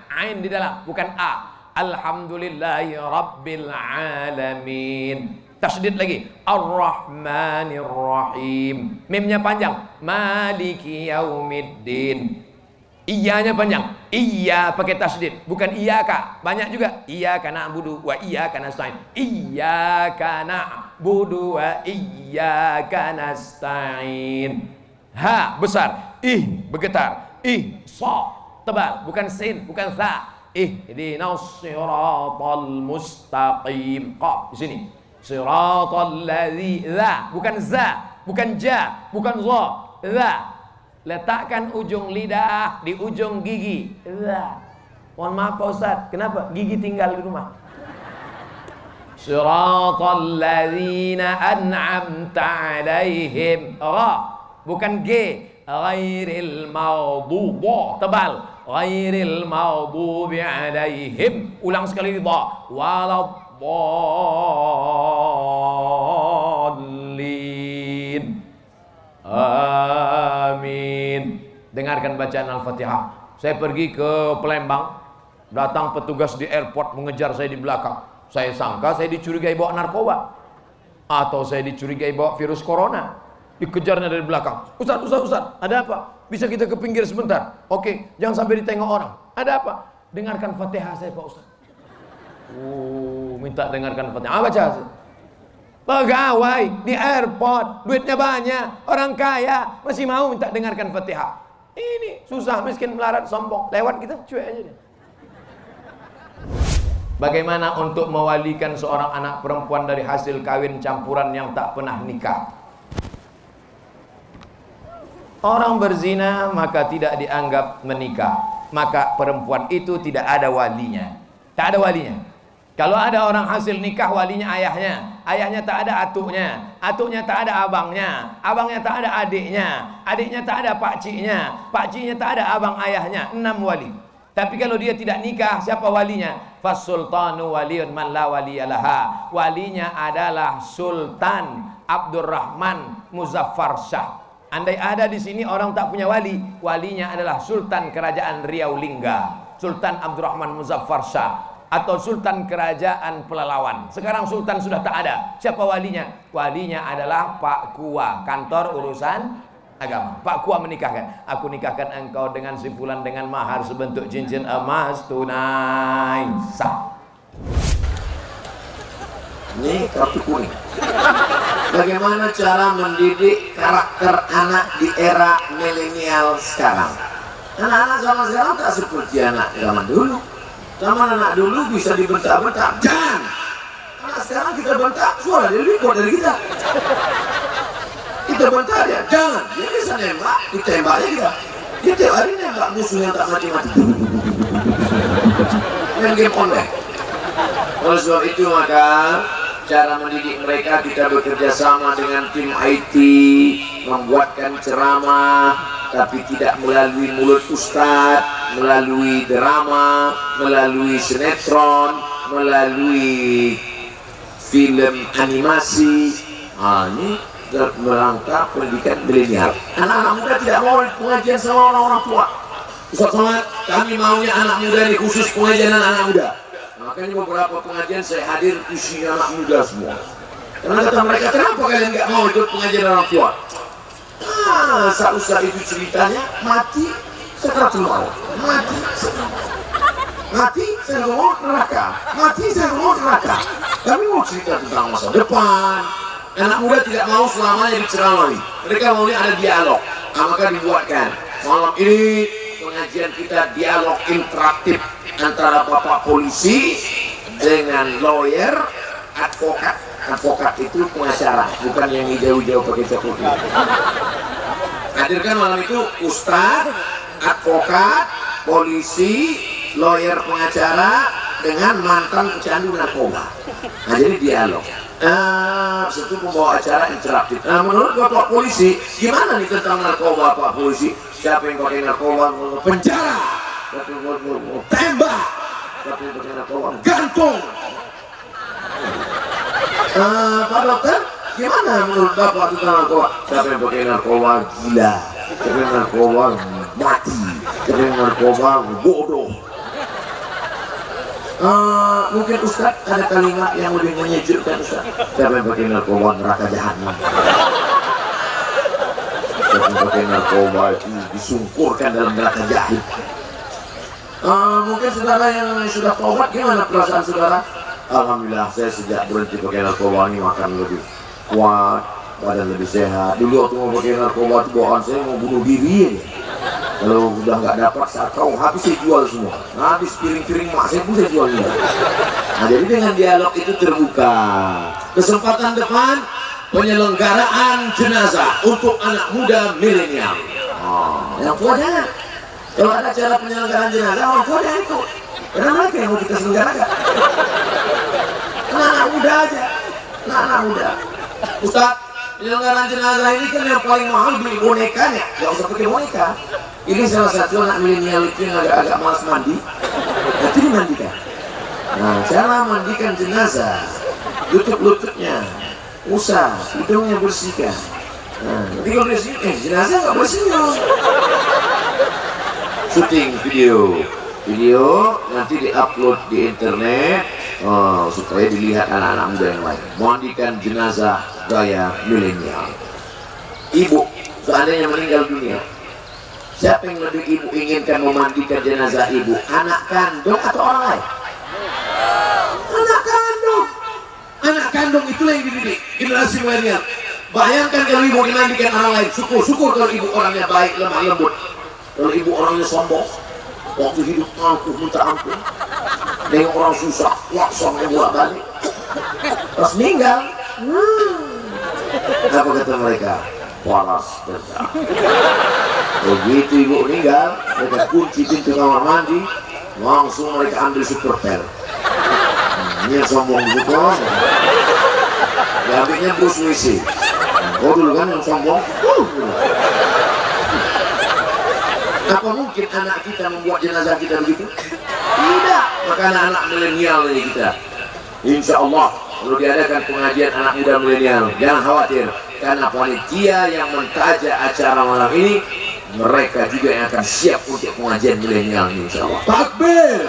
Ain di dalam, bukan a. Alhamdulillahi Rabbil Alamin. Tasdid lagi. Ar-Rahmanir-Rahim. Mimnya panjang. Maliki Yaumiddin. Iyanya panjang. Iya pakai tasdid, bukan iyaka. Banyak juga. Iyyaka na'budu wa iyyaka nasta'in. Iyyaka na'budu wa iyyaka nasta'in. Ha besar. Ih bergetar. Ih sa tebal, bukan sin, bukan sa. Ihdinas siratal mustaqim. Qaf di sini. Siratal ladzi za, bukan za, bukan ja, bukan za. Za. Letakkan ujung lidah di ujung gigi. Mohon maaf Pak Ustaz, kenapa? Gigi tinggal di rumah. Siratal ladzina an'amta alaihim. Bukan G. Ghairil maghdubi. Tebal. Ghairil maghdubi alaihim. Ulang sekali dha. Waladdallin. Amin. Dengarkan bacaan Al-Fatihah. Saya pergi ke Palembang, datang petugas di airport mengejar saya di belakang. Saya sangka saya dicurigai bawa narkoba, atau saya dicurigai bawa virus corona. Dikejarnya dari belakang. Ustaz, ada apa? Bisa kita ke pinggir sebentar? Oke, jangan sampai ditengok orang. Ada apa? Dengarkan Fatihah saya Pak Ustaz. Minta dengarkan Fatihah. Baca. Pegawai di airport, duitnya banyak, orang kaya, masih mau minta dengarkan Fatihah. Ini susah, miskin, melarat, sombong, lewat kita cuek aja deh. Bagaimana untuk mewalikan seorang anak perempuan dari hasil kawin campuran yang tak pernah nikah? Orang berzina maka tidak dianggap menikah, maka perempuan itu tidak ada walinya. Tak ada walinya. Kalau ada orang hasil nikah, walinya ayahnya. Ayahnya tak ada atuknya. Atuknya tak ada abangnya. Abangnya tak ada adiknya. Adiknya tak ada pakciknya. Pakciknya tak ada abang ayahnya. 6 wali. Tapi kalau dia tidak nikah, siapa walinya? Fasultanu waliyun man la waliyalaha. Walinya adalah Sultan Abdurrahman Muzaffar Shah. Andai ada di sini orang tak punya wali, walinya adalah Sultan Kerajaan Riau Lingga, Sultan Abdurrahman Muzaffar Shah, atau Sultan Kerajaan Pelalawan. Sekarang Sultan sudah tak ada. Siapa walinya? Walinya adalah Pak Kua, kantor urusan agama. Pak Kua menikahkan. Aku nikahkan engkau dengan si fulan dengan mahar sebentuk cincin emas tunai. Sah. Ini kartu kuning. Bagaimana cara mendidik karakter anak di era milenial sekarang? Anak-anak zaman sekarang tak seperti anak zaman dulu. Zaman anak dulu bisa dibentak-bentak, jangan. Anak sekarang kita bentak, suara dia lebih kuat dari kita. Kita bentak dia, jangan. Dia bisa nembak, ditembaknya kita. Dia tiap hari nembak musuh yang tak mati-mati. Main game online. Oleh sebab itu maka cara mendidik mereka, kita bekerja sama dengan tim IT, membuatkan ceramah, tapi tidak melalui mulut ustadz, melalui drama, melalui sinetron, melalui film animasi. Ini merangka pendidikan milenial. Anak-anak muda tidak mau pengajian sama orang-orang tua. Ustaz Somad, kami maunya anak muda ini khusus pengajian anak muda. Makanya beberapa pengajian saya hadir isinya anak muda semua. Karena kata mereka, kenapa kalian nggak mau ikut pengajian orang tua? Ustaz itu ceritanya mati sakaratul maut, mati saya ngomong neraka, mati saya ngomong neraka. Kami mau cerita tentang masa depan. Anak muda tidak mau selamanya diceramai, mereka maunya ada dialog. Maka dibuatkan malam ini pengajian kita dialog interaktif antara bapak polisi dengan lawyer, advokat. Advokat itu pengacara, bukan yang hijau-hijau pakai cat putih. Hadirkan malam itu ustadz, advokat, polisi, lawyer, pengacara dengan mantan pecandu narkoba. Nah, jadi dialog. Itu membawa acara interaktif. Nah, menurut bapak polisi, gimana nih tentang narkoba, Pak Polisi? Siapa yang pakai narkoba? Penjara. Siapa yang mau tembak? Siapa yang pakai narkoba? Gantung. Pak Dokter, gimana menurut bapak tentang narkoba? Siapa yang pakai narkoba? Gila. Siapa yang narkoba? Mati. Siapa yang narkoba? Bodoh. Mungkin Ustaz ada kalimat yang lebih menyejukkan Ustaz. Siapa yang pakai narkoba? Neraka jahanam. Siapa yang pakai narkoba itu disungkurkan dalam neraka jahannam. Mungkin saudara yang sudah taubat, gimana perasaan saudara? Alhamdulillah, saya sejak berhenti pakai narkoba ini makan lebih kuat, badan lebih sehat. Dulu waktu mau pakai narkoba itu bawaan saya mau bunuh diri aja. Kalau udah nggak dapat sakau, habis saya jual semua. Habis piring-piring mak saya pun saya jual juga. Nah, jadi dengan dialog itu terbuka. Kesempatan depan penyelenggaraan jenazah untuk anak muda milenial. Yang tua jangan. Kalau ada cara penyelenggaraan jenazah, orang tua jangan ikut. Karena mereka yang mau kita selenggarakan. Anak muda aja, anak muda. Ustaz, penyelenggaraan jenazah ini kan yang paling mahal beli bonekanya. Gak usah pakai boneka. Ini salah satu anak milenial itu yang agak malas mandi. Nanti dimandikan. Nah, cara mandikan jenazah, tutup lututnya, usah, hidungnya bersihkan. Nah, nanti kalau bersih, jenazah nggak bersenyum. Syuting video nanti diupload di internet supaya dilihat anak-anak muda yang lain. Mandikan jenazah gaya milenial. Ibu seandainya meninggal dunia, siapa yang lebih ibu inginkan memandikan jenazah ibu? Anak kandung atau orang lain? Anak kandung. Anak kandung itulah yang dididik generasi milenial. Bayangkan kalau ibu dimandikan orang lain. Syukur kalau ibu orangnya baik, lemah lembut. Kalau ibu orangnya sombong, waktu hidup angkuh minta ampun, nengok orang susah, langsung buat balik. Pas meninggal, apa kata mereka? Waras dendam. Begitu ibu meninggal, mereka kunci pintu kamar mandi, langsung mereka ambil super pel. Ini yang sombong gitu kan? Diambilnya Bruce Willis. Oh dulu kan yang sombong. Apa mungkin anak kita membuat jenazah kita begitu? Tidak. Maka anak-anak milenial ini kita, insya Allah kalau diadakan pengajian anak muda milenial, jangan khawatir, karena panitia yang mentaja acara malam ini, mereka juga yang akan siap untuk pengajian milenial ini, insya Allah. Takbir.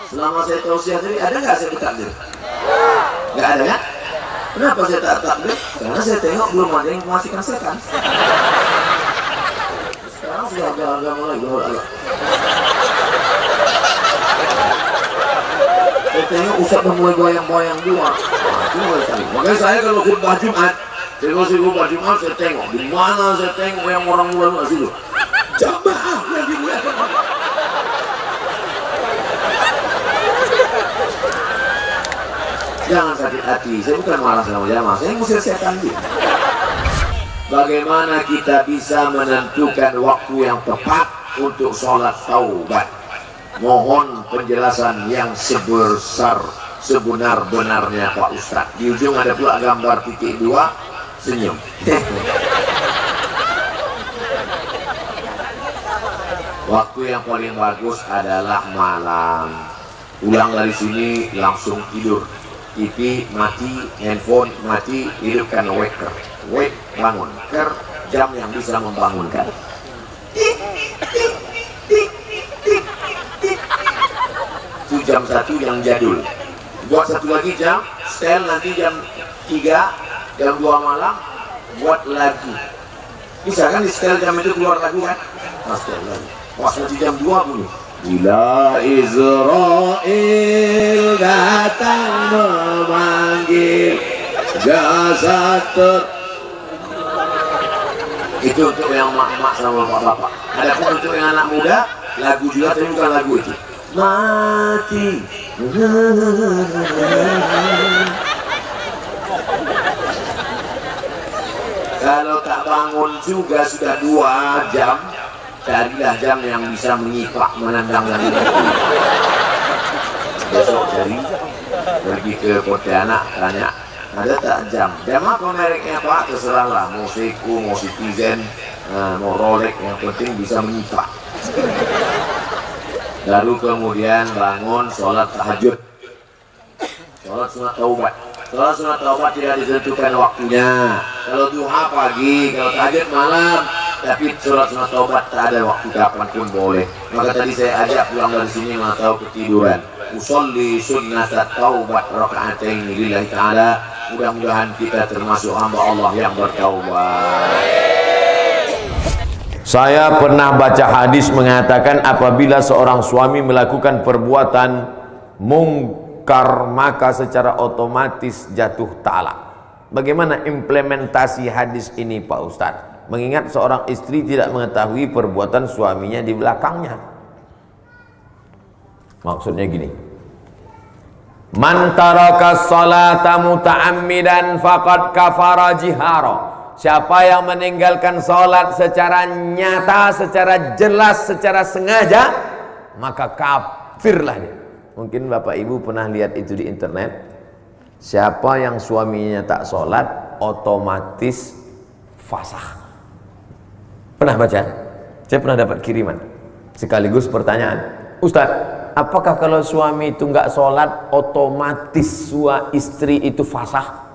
Selama saya tausiah tadi, ada nggak saya takbir? Nggak ada kan? Kenapa saya tak takbir? Karena saya tengok belum ada yang memasukkan setan. Sudah agama lagi. Saya tengok Ustaz mulai goyang-goyang dua. Makanya saya kalau khutbah Jumat, saya tengok di mana saya tengok yang orang mulai situ. Jamaah yang dimuliakan. Jangan sakit hati. Saya bukan marah sama jamaah. Saya ngusir setan dia. Bagaimana kita bisa menentukan waktu yang tepat untuk sholat taubat? Mohon penjelasan yang sebenar-benarnya Pak Ustadz. Di ujung ada pula gambar titik 2, senyum. Waktu yang paling bagus adalah malam. Pulang dari sini langsung tidur. TV mati, handphone mati, hidupkan waker. Wake, bangun, jam yang bisa membangunkan. Itu jam 1 yang jadul. Buat satu lagi jam, setel nanti jam 3, jam 2 malam, buat lagu. Bisa kan di setel jam itu keluar lagu kan? Astagfirullah. Pas nanti jam 2 bunyi. Bila Israel datang memanggil jasad itu untuk yang mak-mak sama bapak-bapak. Adapun untuk yang anak muda, lagu juga tapi bukan lagu itu. Mati. Kalau tak bangun juga sudah 2 jam, carilah jam yang bisa menyipak menendang langit. Besok cari, pergi ke Pontianak tanya, ada tak jam? Jam apa mereknya Pak? Terserahlah, mau Seiko, mau Citizen, mau Rolex, yang penting bisa menyipak. Lalu kemudian bangun, sholat tahajud, sholat sunat taubat. Sholat sunat taubat tidak ditentukan waktunya. Kalau duha pagi, kalau tahajud malam. Tapi sholat sunat taubat tak ada waktu kapanpun boleh. Maka tadi saya ajak pulang dari sini nggak tahu ketiduran. Usolli sunnat taubat raka'atain lillahi ta'ala. Mudah-mudahan kita termasuk hamba Allah yang bertaubat. Saya pernah baca hadis mengatakan apabila seorang suami melakukan perbuatan mungkar maka secara otomatis jatuh talak. Bagaimana implementasi hadis ini Pak Ustadz? Mengingat seorang istri tidak mengetahui perbuatan suaminya di belakangnya. Maksudnya gini. Man taraka sholata muta'ammidan faqad kafara jihara. Siapa yang meninggalkan sholat secara nyata, secara jelas, secara sengaja, maka kafirlah dia. Mungkin Bapak Ibu pernah lihat itu di internet. Siapa yang suaminya tak sholat, otomatis fasakh. Pernah baca? Saya pernah dapat kiriman. Sekaligus pertanyaan, Ustadz, apakah kalau suami itu nggak sholat, otomatis istri itu fasakh?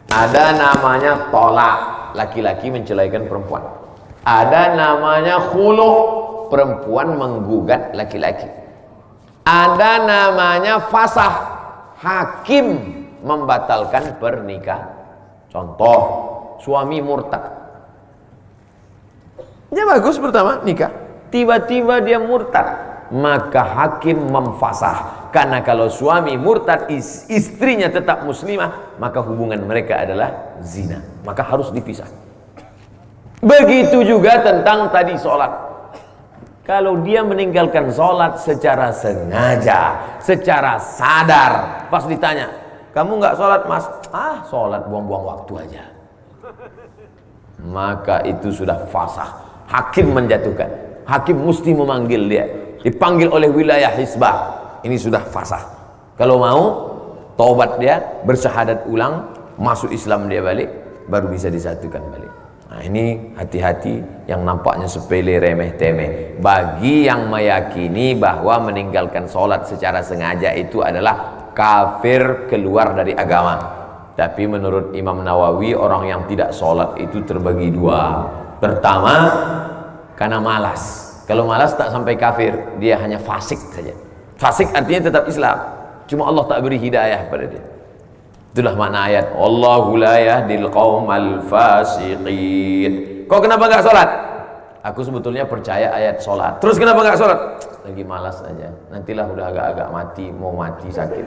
Ada namanya tolak, laki-laki menceraikan perempuan. Ada namanya khulu', perempuan menggugat laki-laki. Ada namanya fasakh, hakim membatalkan pernikahan. Contoh, suami murtad. Ya bagus pertama nikah, tiba-tiba dia murtad, maka hakim memfasakh. Karena kalau suami murtad, istrinya tetap muslimah, maka hubungan mereka adalah zina, maka harus dipisah. Begitu juga tentang tadi sholat. Kalau dia meninggalkan sholat secara sengaja, secara sadar, pas ditanya, kamu nggak sholat Mas? Ah, sholat buang-buang waktu aja. Maka itu sudah fasakh. Hakim menjatuhkan. Hakim mesti memanggil dia. Dipanggil oleh wilayah hisbah. Ini sudah fasakh. Kalau mau, taubat dia, bersyahadat ulang, masuk Islam dia balik, baru bisa disatukan balik. Nah ini hati-hati yang nampaknya sepele, remeh temeh. Bagi yang meyakini bahwa meninggalkan sholat secara sengaja itu adalah kafir, keluar dari agama. Tapi menurut Imam Nawawi, orang yang tidak sholat itu terbagi 2. Pertama, karena malas. Kalau malas tak sampai kafir, dia hanya fasik saja. Fasik artinya tetap Islam, cuma Allah tak beri hidayah pada dia. Itulah makna ayat Allahu la yahdil qaumal fasiqin. Kau kenapa enggak sholat? Aku sebetulnya percaya ayat sholat. Terus kenapa enggak sholat? Lagi malas aja. Nantilah udah agak-agak mati, mau mati sakit.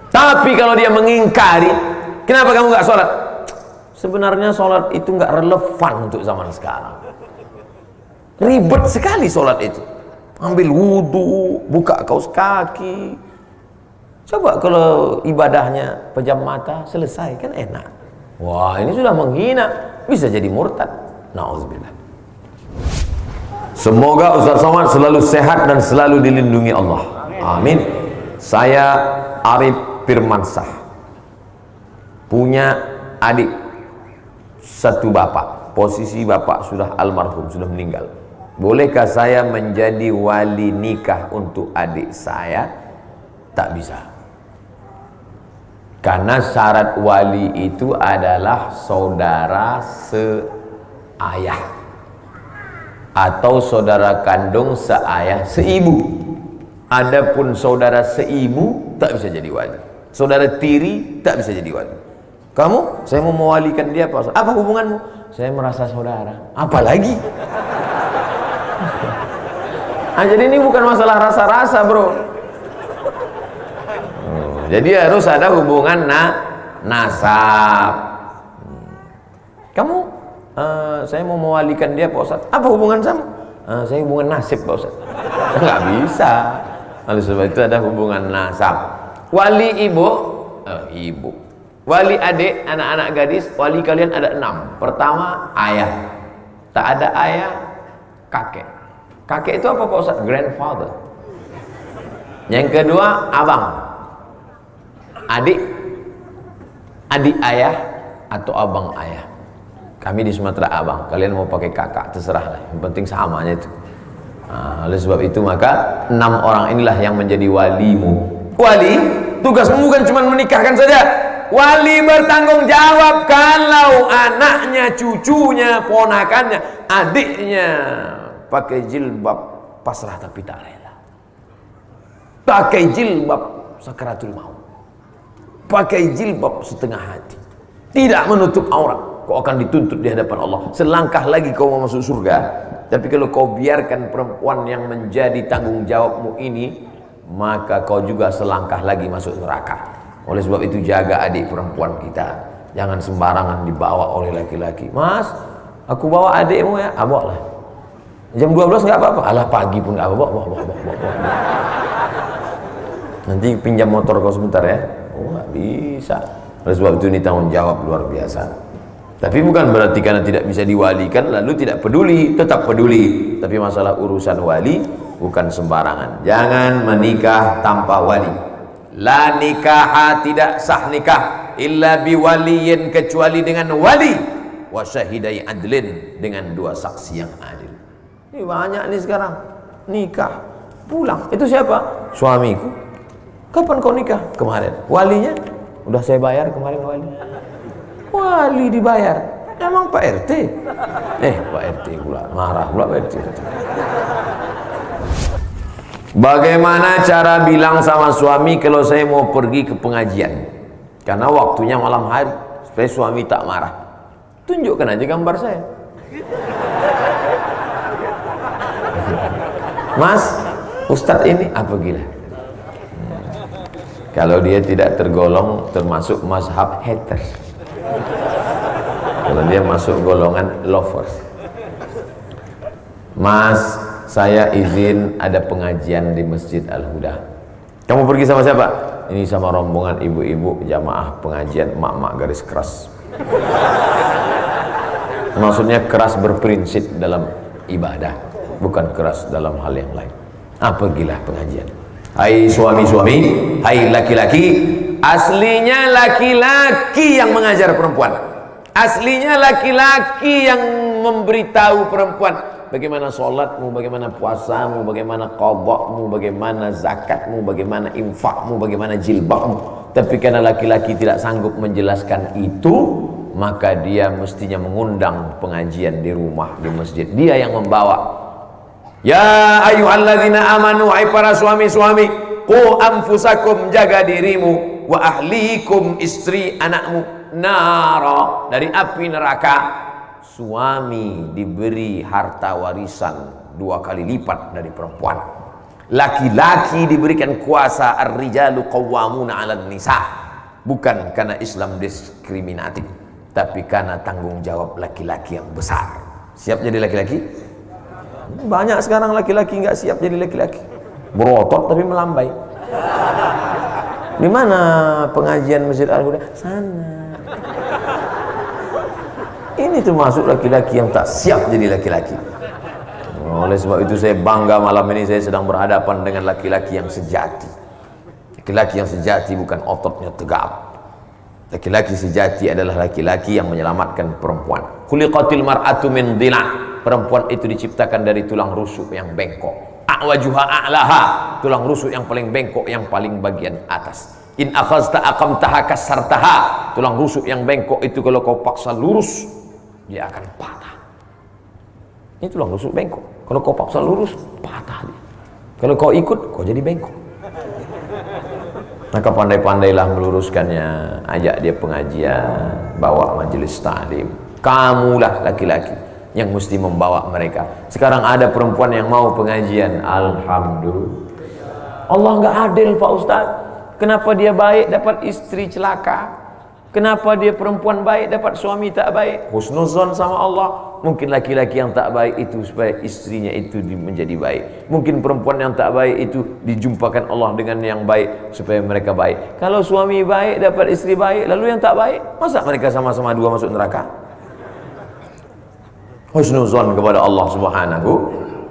Tapi kalau dia mengingkari, kenapa kamu enggak sholat? Sebenarnya sholat itu enggak relevan untuk zaman sekarang. Ribet sekali sholat itu. Ambil wudhu, buka kaos kaki. Coba kalau ibadahnya pejam mata, selesai, kan enak. Wah, ini sudah menghina, bisa jadi murtad. Na'udzubillah. Semoga Ustaz Somad selalu sehat dan selalu dilindungi Allah. Amin. Saya Arif Firmansyah, punya adik satu bapak. Posisi bapak sudah almarhum, sudah meninggal. Bolehkah saya menjadi wali nikah untuk adik saya? Tak bisa. Karena syarat wali itu adalah saudara seayah atau saudara kandung seayah seibu. Adapun saudara seibu tak bisa jadi wali. Saudara tiri tak bisa jadi wali. Kamu? Saya mau mewalikan dia Pak Ustaz. Apa hubunganmu? Saya merasa saudara. Apalagi? Jadi ini bukan masalah rasa-rasa bro. Jadi harus ada hubungan nasab. Kamu? Saya mau mewalikan dia Pak Ustaz. Apa hubungan sama? Saya hubungan nasib Pak Ustaz. Nggak bisa. Oleh sebab itu ada hubungan nasab. Wali ibu, wali adik, anak-anak gadis, wali kalian ada 6. Pertama ayah. Tak ada ayah, kakek. Kakek itu apa Pak Ustaz? Grandfather. Yang kedua abang, adik, adik ayah atau abang ayah. Kami di Sumatera abang, kalian mau pakai kakak terserah lah, yang penting samanya itu. Oleh sebab itu maka 6 orang inilah yang menjadi walimu. Wali tugasmu bukan cuma menikahkan saja. Wali bertanggung jawab kalau anaknya, cucunya, ponakannya, adiknya pakai jilbab pasrah tapi tak rela, pakai jilbab sakaratul maut, pakai jilbab setengah hati, tidak menutup aurat. Kau akan dituntut di hadapan Allah. Selangkah lagi kau mau masuk surga. Tapi kalau kau biarkan perempuan yang menjadi tanggung jawabmu ini, maka kau juga selangkah lagi masuk neraka. Oleh sebab itu jaga adik perempuan kita, jangan sembarangan dibawa oleh laki-laki. Mas, aku bawa adikmu ya, bawa lah. Jam 12 nggak apa-apa. Alah pagi pun nggak apa-apa. Bawa. Nanti pinjam motor kau sebentar ya. Oh nggak bisa. Oleh sebab itu ini tanggung jawab luar biasa. Tapi bukan berarti karena tidak bisa diwalikan lalu tidak peduli, tetap peduli. Tapi masalah urusan wali bukan sembarangan. Jangan menikah tanpa wali. La nikaha, tidak sah nikah illa biwaliyin, kecuali dengan wali, wa syahidai adlin, dengan 2 saksi yang adil. Ini banyak nih sekarang nikah pulang. Itu siapa? Suamiku. Kapan kau nikah? Kemarin. Walinya udah saya bayar kemarin wali. Wali dibayar. Emang Pak RT? Pak RT pula marah pula Pak RT. Bagaimana cara bilang sama suami kalau saya mau pergi ke pengajian? Karena waktunya malam hari, supaya suami tak marah. Tunjukkan aja gambar saya. Mas, Ustadz ini apa gila? Kalau dia tidak tergolong termasuk mazhab haters. Kalau dia masuk golongan lovers. Mas, saya izin ada pengajian di Masjid Al-Huda. Kamu pergi sama siapa? Ini sama rombongan ibu-ibu jamaah pengajian mak-mak garis keras. Maksudnya keras berprinsip dalam ibadah, bukan keras dalam hal yang lain. Pergilah pengajian. Hai suami-suami, hai laki-laki, aslinya laki-laki yang mengajar perempuan. Aslinya laki-laki yang memberitahu perempuan bagaimana sholatmu, bagaimana puasamu, bagaimana qadakmu, bagaimana zakatmu, bagaimana infakmu, bagaimana jilbabmu. Tapi karena laki-laki tidak sanggup menjelaskan itu, maka dia mestinya mengundang pengajian di rumah, di masjid. Dia yang membawa. Ya ayyuhalladzina amanu, hai para suami-suami, qu anfusakum, jaga dirimu, wa ahlikum, istri anakmu, nara, dari api neraka. Suami diberi harta warisan 2 kali lipat dari perempuan. Laki-laki diberikan kuasa, ar-rijalu qawwamuna 'alan nisa. Bukan karena Islam diskriminatif, tapi karena tanggung jawab laki-laki yang besar. Siap jadi laki-laki? Banyak sekarang laki-laki nggak siap jadi laki-laki, berotot tapi melambai. Di mana pengajian Masjid Al-Huda? Sana. Ini termasuk laki-laki yang tak siap jadi laki-laki. Oleh sebab itu saya bangga malam ini saya sedang berhadapan dengan laki-laki yang sejati. Laki-laki yang sejati bukan ototnya tegap. Laki-laki sejati adalah laki-laki yang menyelamatkan perempuan. Khuliqatil mar'atu min dhila'. Perempuan itu diciptakan dari tulang rusuk yang bengkok. A'wajuha a'laha, tulang rusuk yang paling bengkok, yang paling bagian atas. In akhazta aqamtaha kasartaha, tulang rusuk yang bengkok itu kalau kau paksa lurus dia akan patah. Ini tulang rusuk bengkok. Kalau kau paksa lurus patah dia. Kalau kau ikut kau jadi bengkok. Maka pandai-pandailah meluruskannya, ajak dia pengajian, bawa majelis ta'lim. Kamulah laki-laki yang mesti membawa mereka. Sekarang ada perempuan yang mau pengajian, alhamdulillah. Allah nggak adil Pak Ustaz. Kenapa dia baik dapat istri celaka? Kenapa dia perempuan baik dapat suami tak baik? Husnuzon sama Allah. Mungkin laki-laki yang tak baik itu supaya istrinya itu menjadi baik. Mungkin perempuan yang tak baik itu dijumpakan Allah dengan yang baik supaya mereka baik. Kalau suami baik dapat istri baik, lalu yang tak baik, masa mereka sama-sama dua masuk neraka? Husnuzon kepada Allah Subhanahu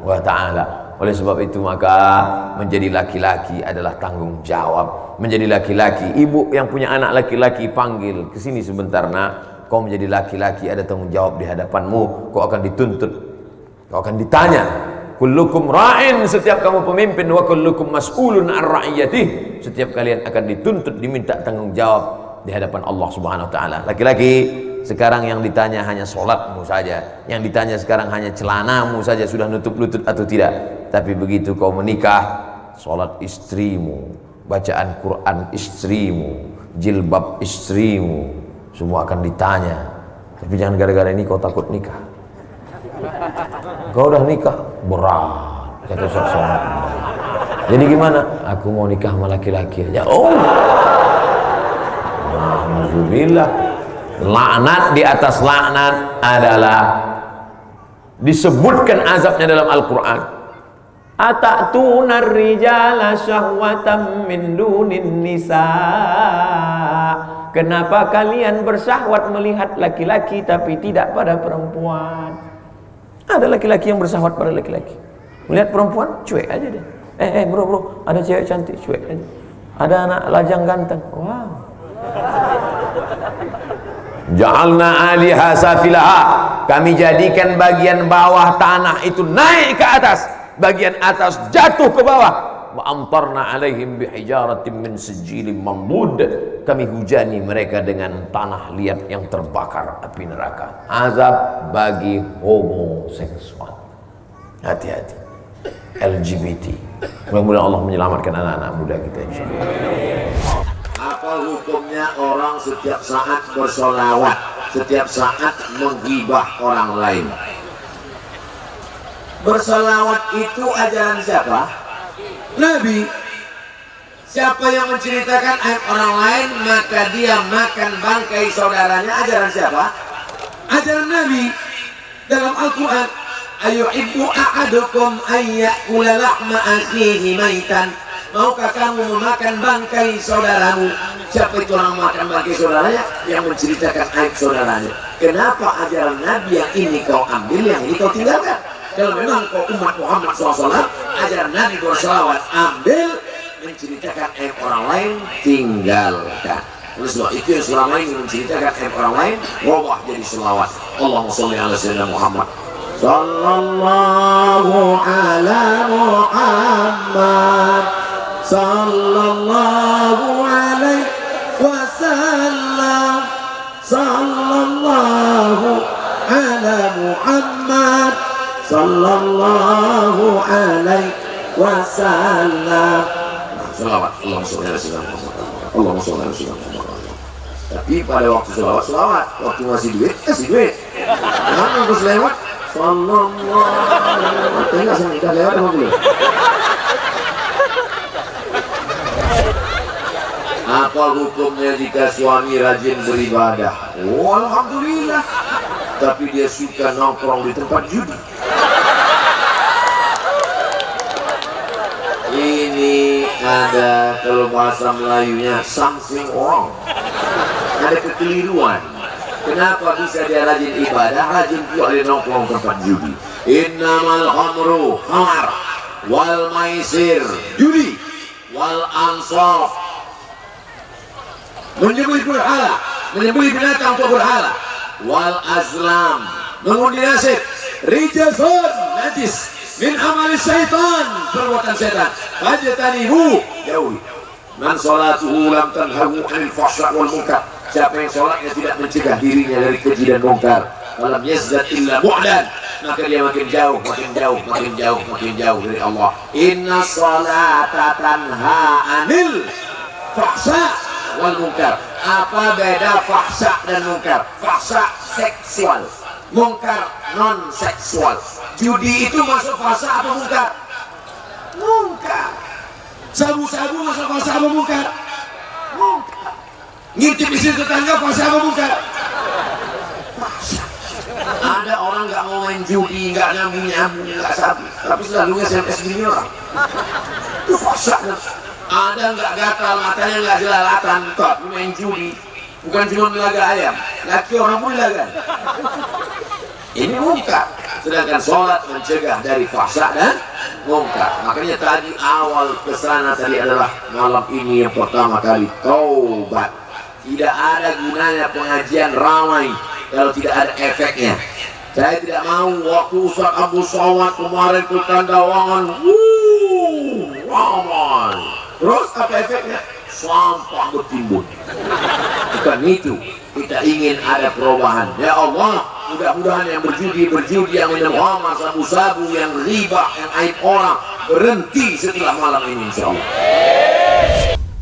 wa ta'ala. Oleh sebab itu maka menjadi laki-laki adalah tanggung jawab. Menjadi laki-laki, ibu yang punya anak laki-laki panggil ke sini sebentar nak. Kau menjadi laki-laki ada tanggung jawab di hadapanmu. Kau akan dituntut, kau akan ditanya. Kullukum ra'in, setiap kamu pemimpin, wa kullukum mas'ulun an ra'iyatih, setiap kalian akan dituntut, diminta tanggung jawab di hadapan Allah Subhanahu wa taala. Laki-laki sekarang yang ditanya hanya sholatmu saja, yang ditanya sekarang hanya celanamu saja sudah nutup lutut atau tidak. Tapi begitu kau menikah, sholat istrimu, bacaan Quran istrimu, jilbab istrimu, semua akan ditanya. Tapi jangan gara-gara ini kau takut nikah. Kau udah nikah, berat kata seseorang. Jadi gimana? Aku mau nikah sama laki-laki aja. Oh, alhamdulillah. Laknat di atas laknat adalah disebutkan azabnya dalam Al-Quran. Atatuna rijala syahwatan min dunin nisa. Kenapa kalian bersahwat melihat laki-laki tapi tidak pada perempuan? Ada laki-laki yang bersahwat pada laki-laki. Melihat perempuan, cuek aja deh. Bro, ada cewek cantik, cuek aja. Ada anak lajang ganteng, wow. Ja'alna 'aliha safilaha. Kami jadikan bagian bawah tanah itu naik ke atas, bagian atas jatuh ke bawah. Wa amtarna 'alaihim bihijaratin min sijilin mamdud. Kami hujani mereka dengan tanah liat yang terbakar api neraka. Azab bagi homoseksual. Hati-hati. LGBT. Mudah-mudahan Allah menyelamatkan anak-anak muda kita insyaallah. Apa hukumnya orang setiap saat bersolawat, setiap saat menggibah orang lain? Bersolawat itu ajaran siapa? Nabi. Siapa yang menceritakan aib orang lain maka dia makan bangkai saudaranya, ajaran siapa? Ajaran Nabi. Dalam Al-Quran, ayuhibbu ahadukum ayyakula lahma akhihi maitan. Maukah kamu memakan bangkai saudaramu? Siapa itu orang makan bangkai saudaranya? Yang menceritakan aib saudaranya. Kenapa ajaran Nabi yang ini kau ambil, yang ini kau tinggalkan? Kalau memang kau umat Muhammad SAW, ajaran Nabi bersalawat ambil, menceritakan aib orang lain tinggalkan. Oleh sebab itu yang selama ini menceritakan aib orang lain, wabah jadi selawat. Allahumma sholli ala sayyidina Muhammad. Sallallahu ala Muhammad. Sallallahu alaihi wasallam. Sallallahu ala Muhammad. Sallallahu alaihi wasallam. Selawat. Allahumma sholli ala sayyidina Muhammad. Allahumma sholli ala sayyidina Muhammad. Tapi pada waktu selawat, waktu ngasih duit, kasih duit. Jangan nunggu selewat. Sallallahu alaihi wasallam. Enggak sengaja lewat apa belum? Apa hukumnya jika suami rajin beribadah? Oh, alhamdulillah. Tapi dia suka nongkrong di tempat judi. Ini ada, kalau bahasa Melayunya, something wrong. Ada kekeliruan. Kenapa bisa dia rajin ibadah, rajin pula dia nongkrong tempat judi? Innamal khamru khamar, wal maisir judi, wal ansab menyembelih berhala, menyembelih binatang untuk berhala, wal azlam mengundi nasib, rijasun najis, min amali syaitan, perbuatan setan. Fajtanibu, jauhi. Man salatuhu lam tanhahu anil fahsya wal munkar. Siapa yang sholatnya tidak mencegah dirinya dari keji dan munkar, falam yazdad illa bu'dan, maka dia makin jauh, makin jauh, makin jauh, makin jauh dari Allah. Inna salata tanha anil fahsya wal munkar. Apa beda fahsya dan munkar? Fahsya seksual, munkar non seksual. Judi itu masuk fahsya apa munkar? Munkar. Sabu-sabu masuk fahsya apa munkar? Munkar. Ngintip istri tetangga fahsya apa munkar? Fahsya. Ada orang nggak mau main judi, nggak nyambung, nggak sabu, tapi selalu SMS gini orang. Itu fahsya. Ada nggak gatal, matanya nggak jelalatan, tapi main judi. Bukan cuma melaga ayam, laki orang pun laga. Ini munkar. Sedangkan sholat mencegah dari fahsya dan munkar. Makanya tadi awal kesana tadi adalah malam ini yang pertama kali taubat. Tidak ada gunanya pengajian ramai kalau tidak ada efeknya. Saya tidak mau waktu Ustaz Abu Sawad kemarin ke Kandawangan, ramai. Terus apa efeknya? Sampah bertimbun. Bukan itu. Kita ingin ada perubahan. Ya Allah, mudah-mudahan yang berjudi, yang minum khamar, sabu-sabu, yang riba, yang aib orang berhenti setelah malam ini, insya Allah.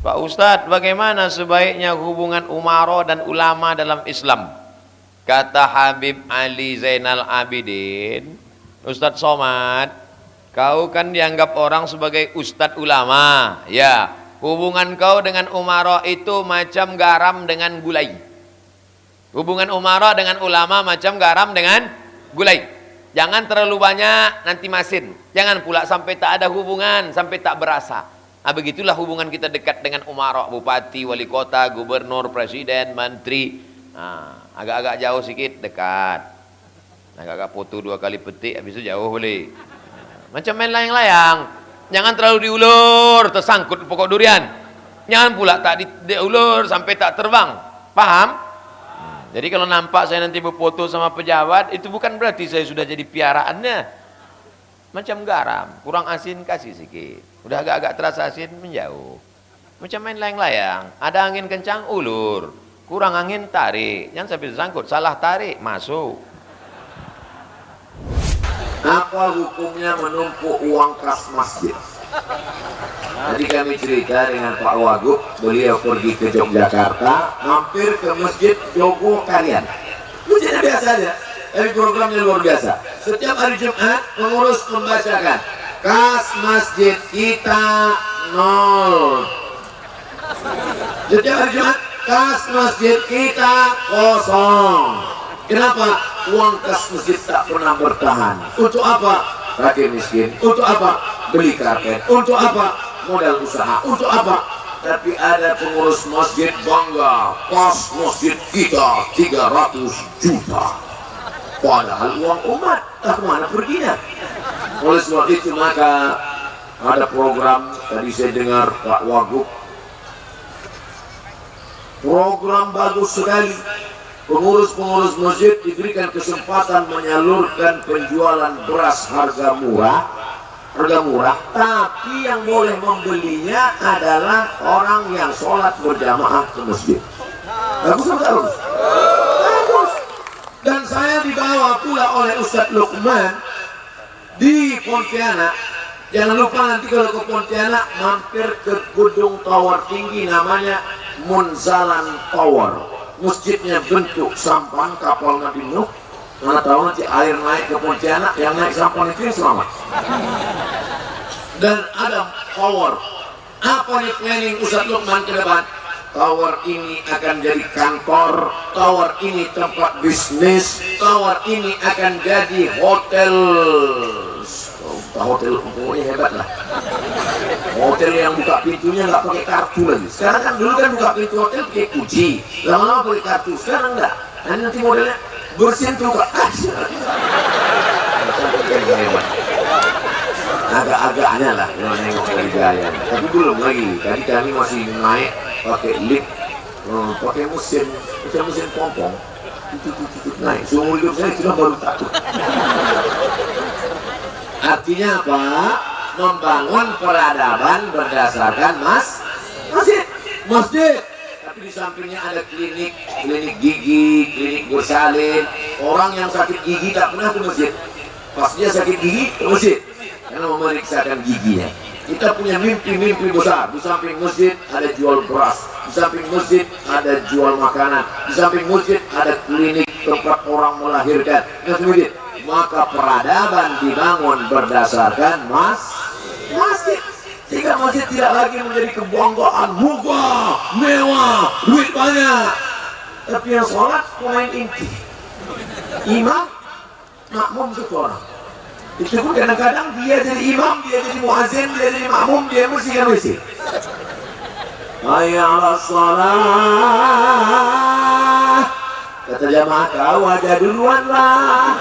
Pak Ustadz, bagaimana sebaiknya hubungan umara dan ulama dalam Islam? Kata Habib Ali Zainal Abidin, Ustadz Somad, kau kan dianggap orang sebagai ustadz ulama. Ya, hubungan kau dengan umara itu macam garam dengan gulai. Hubungan umara dengan ulama macam garam dengan gulai. Jangan terlalu banyak, nanti masin. Jangan pula sampai tak ada hubungan, sampai tak berasa. Nah, begitulah hubungan kita dekat dengan umara, bupati, wali kota, gubernur, presiden, menteri. Nah, agak-agak jauh sikit, dekat. Agak-agak foto 2 kali petik, habis itu jauh boleh. Macam main layang-layang. Jangan terlalu diulur, tersangkut pokok durian. Jangan pula tak diulur sampai tak terbang. Paham? Jadi kalau nampak saya nanti berfoto sama pejabat, itu bukan berarti saya sudah jadi piaraannya. Macam garam, kurang asin kasih sikit. Udah agak-agak terasa asin, menjauh. Macam main layang-layang. Ada angin kencang, ulur. Kurang angin, tarik. Jangan sampai tersangkut. Salah tarik, masuk. Apa hukumnya menumpuk uang kas masjid? Tadi kami cerita dengan Pak Wagub, beliau pergi ke Yogyakarta, mampir ke masjid Jogo Karian. Masjidnya biasa aja, tapi programnya luar biasa. Setiap hari Jumat pengurus membacakan kas masjid kita 0. Setiap hari Jumat kas masjid kita kosong. Kenapa? Uang kas masjid tak pernah bertahan. Untuk apa? Fakir miskin. Untuk apa? Beli karpet. Untuk apa? Modal usaha. Untuk apa? Tapi ada pengurus masjid bangga, kas masjid kita 300 juta. Padahal uang umat tak kemana perginya. Oleh sebab itu maka ada program, tadi saya dengar Pak Wagub, program bagus sekali. Pengurus-pengurus masjid diberikan kesempatan menyalurkan penjualan beras harga murah, tapi yang boleh membelinya adalah orang yang sholat berjamaah ke masjid. Bagus atau tak bagus? Bagus. Dan saya dibawa pula oleh Ustadz Luqman di Pontianak. Jangan lupa nanti kalau ke Pontianak mampir ke gedung tower tinggi namanya Munzalan Tower. Masjidnya bentuk sampan kapal Nabi Nuh. Mana tahu nanti air naik ke Pontianak, yang naik sampan itu selamat. Dan ada tower. Apa nih planning Ustadz Luqman ke depan? Tower ini akan jadi kantor, tower ini tempat bisnis, tower ini akan jadi hotel. Hotel pokoknya hebat lah. Hotel yang buka pintunya nggak pakai kartu lagi. Sekarang kan dulu kan buka pintu hotel pakai kunci, lama-lama pakai kartu. Sekarang enggak. Nanti modelnya bersin tuh kak. Agak-agaknya lah kalau nengok dari gaya. Tapi belum lagi. Tadi kami masih naik pakai lift, pakai mesin pompong. Naik. Seumur hidup saya cuma baru takut. Artinya apa? Membangun peradaban berdasarkan masjid. Tapi di sampingnya ada klinik gigi, klinik bersalin. Orang yang sakit gigi tak pernah ke masjid. Pas dia sakit gigi ke masjid karena memeriksakan giginya. Kita punya mimpi-mimpi besar. Di samping masjid ada jual beras, di samping masjid ada jual makanan, di samping masjid ada klinik tempat orang melahirkan. Maka peradaban dibangun berdasarkan masjid. Sehingga masjid tidak lagi menjadi kebanggaan, megah, mewah, duit banyak. Tapi yang sholat pemain inti, imam, makmum itu orang. Itu pun kadang-kadang dia jadi imam, dia jadi muazzin, dia jadi makmum, dia bersihkan masjid. Hayya 'alas shalah. Kata jamaah, kau aja duluan lah.